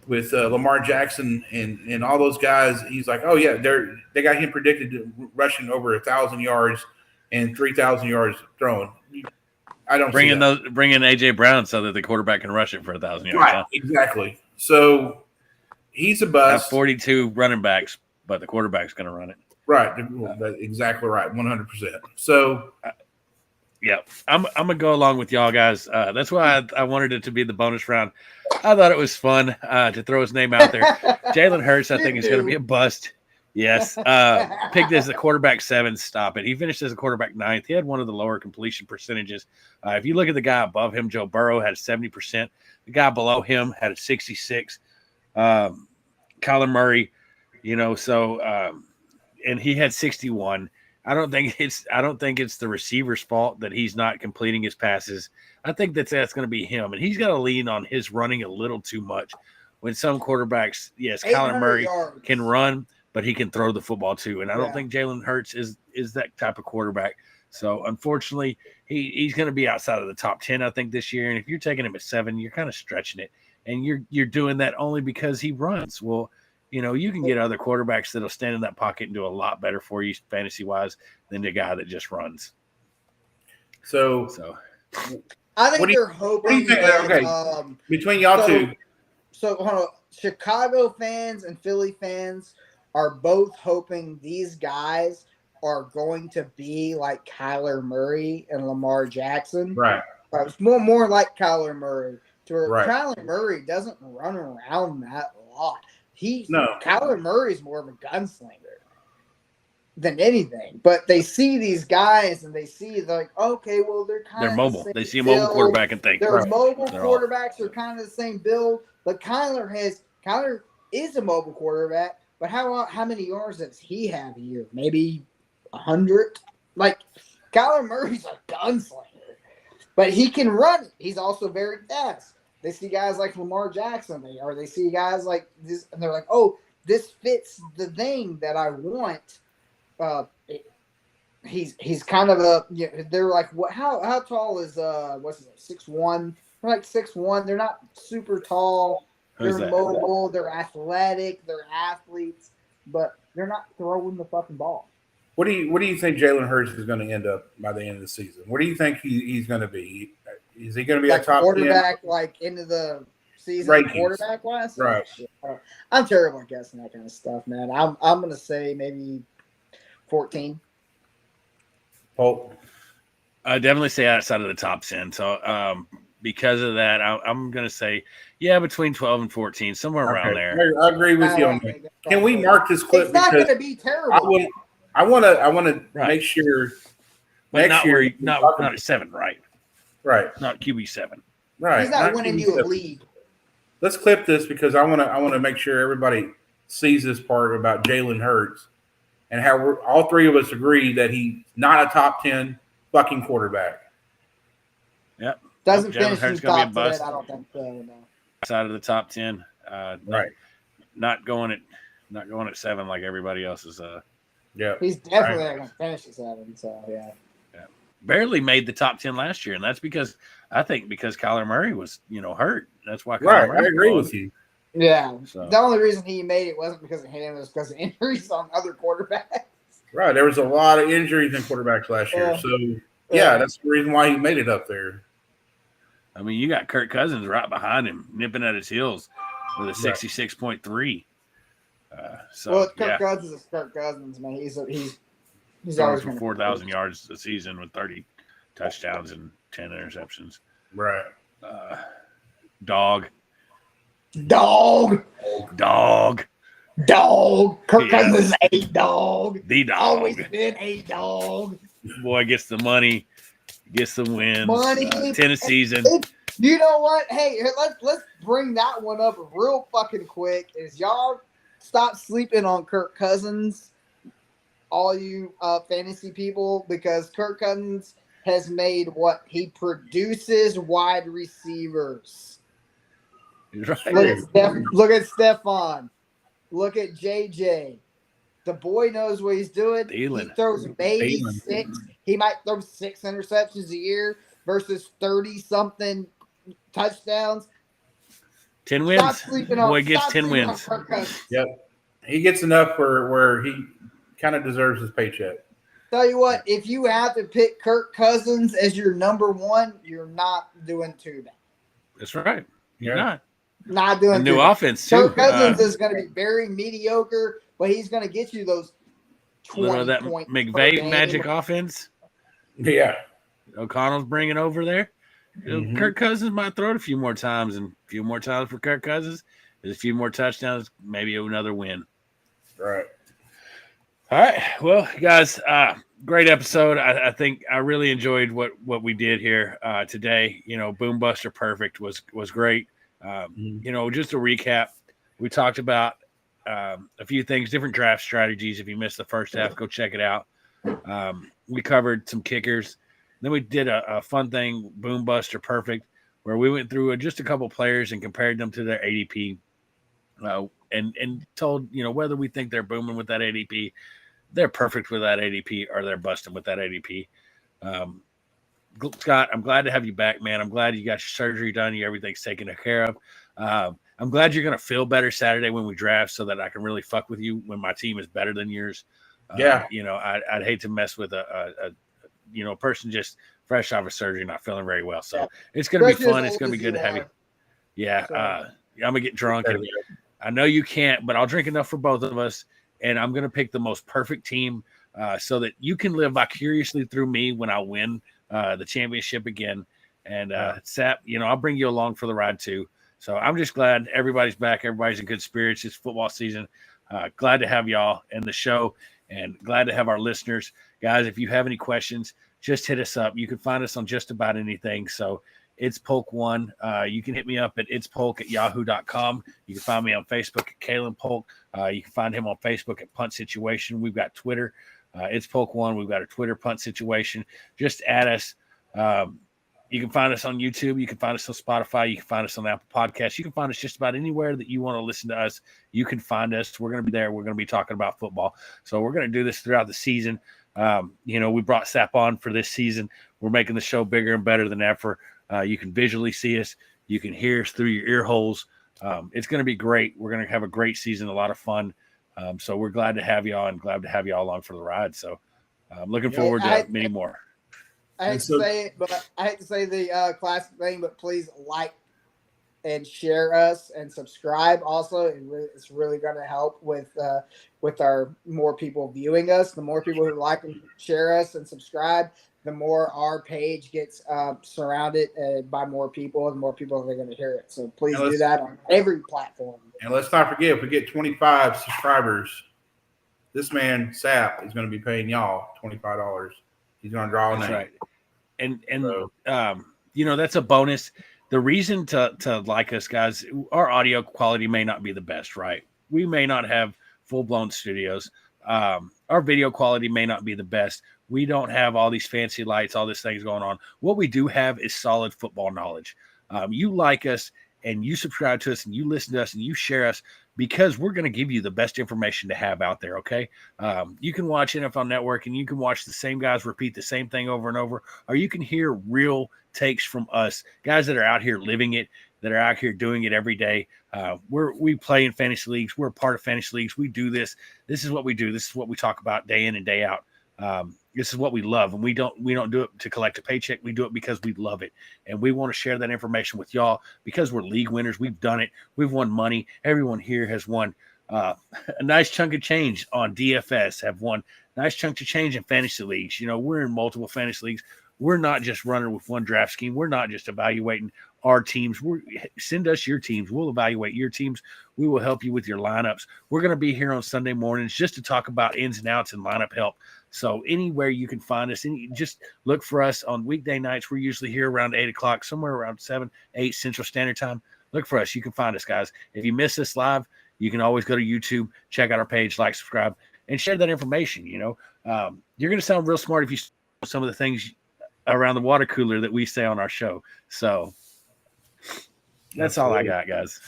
with Lamar Jackson and all those guys. He's like, oh yeah, they got him predicted to rushing over 1,000 yards and 3,000 yards throwing. I don't bring in AJ Brown so that the quarterback can rush it for 1,000 yards. Right, huh? Exactly. So he's a bust. Have 42 running backs, but the quarterback's going to run it. Right, exactly right, 100%. So, yeah, I'm gonna go along with y'all guys. That's why I wanted it to be the bonus round. I thought it was fun to throw his name out there. Jalen Hurts, I think, is going to be a bust. Yes, picked as the quarterback 7. Stop it. He finished as a quarterback 9th. He had one of the lower completion percentages. If you look at the guy above him, Joe Burrow had a 70%. The guy below him had a 66. Kyler Murray, and he had 61. I don't think it's the receiver's fault that he's not completing his passes. I think that's going to be him, and he's got to lean on his running a little too much. When some quarterbacks, yes, Kyler Murray can run, but he can throw the football too. And I don't think Jalen Hurts is that type of quarterback. So unfortunately, he's going to be outside of the top 10, I think, this year. And if you're taking him at 7, you're kind of stretching it, and you're doing that only because he runs. Well, you can get other quarterbacks that'll stand in that pocket and do a lot better for you fantasy-wise than the guy that just runs. So I think they're hoping. Okay, between y'all two. So hold on. Chicago fans and Philly fans are both hoping these guys are going to be like Kyler Murray and Lamar Jackson. Right. It's more like Kyler Murray. Right. Kyler Murray doesn't run around that lot. No. Kyler Murray's more of a gunslinger than anything. But they see these guys and they see like, okay, well, they're mobile. They see a mobile quarterback and think mobile quarterbacks are kind of the same build. But Kyler is a mobile quarterback. But how many yards does he have a year? Maybe 100. Like Kyler Murray's a gunslinger, but he can run it. He's also very fast. They see guys like Lamar Jackson, they see guys like this, and they're like, "Oh, this fits the thing that I want." He's kind of a. They're like, "What? How tall is 6'1"? They're like 6'1". They're not super tall. They're mobile. They're athletic. They're athletes, but they're not throwing the fucking ball. What do you think Jalen Hurts is going to end up by the end of the season? What do you think he's going to be? Is he going to be a top quarterback, like into the season rankings, quarterback wise? Right. I'm terrible at guessing that kind of stuff, man. I'm going to say maybe 14. Polk. I definitely say outside of the top 10. So because of that, I'm going to say, yeah, between 12 and 14, somewhere around there. I agree with you on that. Can we mark this clip? It's not going to be terrible. I want to make sure but next not year where not at 7, right? Right. Not QB 7. Right. He's not winning you a lead. Let's clip this because I want to make sure everybody sees this part about Jalen Hurts and how all three of us agree that he's not a top 10 fucking quarterback. Yep. Doesn't Jalen finish Hurts in gonna be a top 10. bust. I don't think so. No. Outside of the top 10. Right. Not going at 7 like everybody else is. Yeah. He's definitely not going to finish at 7. So yeah. Barely made the top 10 last year, and that's because Kyler Murray was hurt. That's why. Right. I agree with you. Yeah. So. The only reason he made it wasn't because of him; it was because of injuries on other quarterbacks. Right. There was a lot of injuries in quarterbacks last year, so yeah, that's the reason why he made it up there. I mean, you got Kirk Cousins right behind him, nipping at his heels with a 66.3. Kirk Cousins is Kirk Cousins, man. He's always for 4,000 yards a season with 30 touchdowns and 10 interceptions. Right. Dog. Dog. Kirk Cousins is a dog. The dog. Always been a dog. Boy gets the money, gets the wins. Money. 10 a season. You know what? Hey, let's bring that one up real fucking quick. Is y'all stop sleeping on Kirk Cousins, all you fantasy people, because Kirk Cousins has made what he produces wide receivers. Right. Look at Stephon. Look at JJ. The boy knows what he's doing. Thielen. He throws maybe 6. He might throw 6 interceptions a year versus 30-something touchdowns. 10 wins. Stop sleeping on. Boy gets 10 wins. Yep. He gets enough where he kind of deserves his paycheck. Tell you what, if you have to pick Kirk Cousins as your number 1, you're not doing too bad. That's right. You're not doing new bad. offense too. Kirk Cousins is going to be very mediocre, but he's going to get you those 20 that points. McVay magic offense. Yeah. O'Connell's bringing over there. Mm-hmm. Kirk Cousins might throw it a few more times, and a few more times for Kirk Cousins. There's a few more touchdowns, maybe another win. Right. All right. Well, guys, great episode. I think I really enjoyed what we did here today. Boom Buster Perfect was great. Just to recap, we talked about a few things, different draft strategies. If you missed the first half, go check it out. We covered some kickers. Then we did a fun thing, Boom Buster Perfect, where we went through just a couple players and compared them to their ADP, and told whether we think they're booming with that ADP, they're perfect with that ADP, or they're busting with that ADP. Scott, I'm glad to have you back, man. I'm glad you got your surgery done. Everything's taken care of. I'm glad you're going to feel better Saturday when we draft, so that I can really fuck with you when my team is better than yours. I'd hate to mess with a person just fresh off of surgery, not feeling very well. So it's going to be fun. It's going to be good to have you. Yeah. I'm going to get drunk. And I know you can't, but I'll drink enough for both of us. And I'm going to pick the most perfect team so that you can live vicariously through me when I win the championship again. And Sap, I'll bring you along for the ride too. So I'm just glad everybody's back. Everybody's in good spirits. It's football season. Glad to have y'all in the show, and glad to have our listeners. Guys, if you have any questions, just hit us up. You can find us on just about anything. So it's Polk1. You can hit me up at itspolk@yahoo.com. You can find me on Facebook at Kalen Polk. You can find him on Facebook at Punt Situation. We've got Twitter. It's Polk1. We've got a Twitter, Punt Situation. Just add us. You can find us on YouTube. You can find us on Spotify. You can find us on Apple Podcasts. You can find us just about anywhere that you want to listen to us. You can find us. We're going to be there. We're going to be talking about football. So we're going to do this throughout the season. We brought Sap on for this season. We're making the show bigger and better than ever. You can visually see us. You can hear us through your ear holes. It's going to be great. We're going to have a great season, a lot of fun. So we're glad to have y'all and glad to have y'all along for the ride. So I'm looking forward to many more. I hate to say it, but I hate to say the classic thing, but please like and share us and subscribe. Also, it's really going to help with our more people viewing us. The more people who like and share us and subscribe, the more our page gets surrounded by more people, and more people are going to hear it. So please do that on every platform. And let's not forget, if we get 25 subscribers, this man Sap is going to be paying y'all $25. He's going to draw a name. That's right. And you know, that's a bonus. The reason to like us, guys, our audio quality may not be the best, right? We may not have full-blown studios. Our video quality may not be the best. We don't have all these fancy lights, all these things going on. What we do have is solid football knowledge. You like us and you subscribe to us and you listen to us and you share us because we're going to give you the best information to have out there, okay? You can watch NFL Network and you can watch the same guys repeat the same thing over and over, or you can hear real takes from us, guys that are out here living it, that are out here doing it every day. We play in fantasy leagues. We're a part of fantasy leagues. We do this. This is what we do. This is what we talk about day in and day out. This is what we love, and we don't do it to collect a paycheck. We do it because we love it, and we want to share that information with y'all because we're league winners. We've done it. We've won money. Everyone here has won a nice chunk of change on DFS. Have won nice chunk of change in fantasy leagues. You know, we're in multiple fantasy leagues. We're not just running with one draft scheme. We're not just evaluating our teams. Send us your teams. We'll evaluate your teams. We will help you with your lineups. We're going to be here on Sunday mornings just to talk about ins and outs and lineup help. So anywhere you can find us, just look for us on weekday nights. We're usually here around 8 o'clock, somewhere around 7, 8 Central Standard Time. Look for us. You can find us, guys. If you miss us live, you can always go to YouTube, check out our page, like, subscribe, and share that information. You know, you're going to sound real smart if you know some of the things around the water cooler that we say on our show. So that's all I got, guys.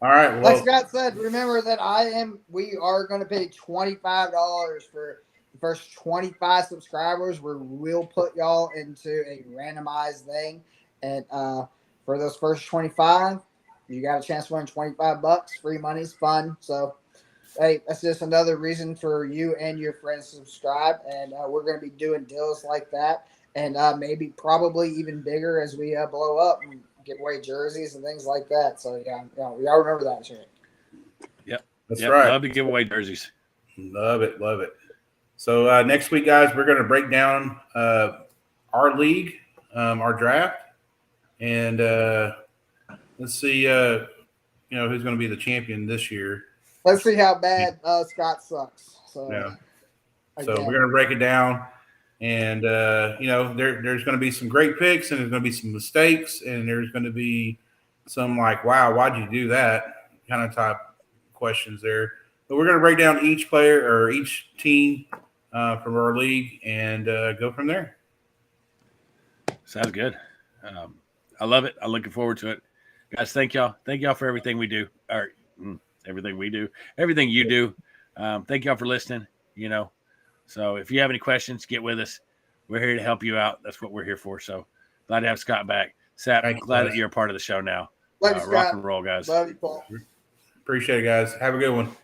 All right. Well, like Scott said, remember that we are going to pay $25 for the first 25 subscribers, where we'll put y'all into a randomized thing. And for those first 25, you got a chance to win $25. Free money's fun. So, hey, that's just another reason for you and your friends to subscribe. And we're going to be doing deals like that. And probably even bigger as we blow up and give away jerseys and things like that. So, yeah, we all remember that shit. Yep. That's right. Love to give away jerseys. Love it. Love it. So next week, guys, we're going to break down our league, our draft, and let's see, who's going to be the champion this year. Let's see how bad Scott sucks. So, yeah. So we're going to break it down. And, there's going to be some great picks, and there's going to be some mistakes, and there's going to be some like, wow, why'd you do that kind of type questions there. But we're going to break down each player or each team from our league and go from there. Sounds good. I love it. I'm looking forward to it. Guys, thank y'all. Thank y'all for everything we do. Or everything we do. Everything you do. Thank y'all for listening, So if you have any questions, get with us. We're here to help you out. That's what we're here for. So glad to have Scott back. Sap, glad that you're a part of the show now. Love you, Scott. Rock and roll, guys. Love you, Paul. Appreciate it, guys. Have a good one.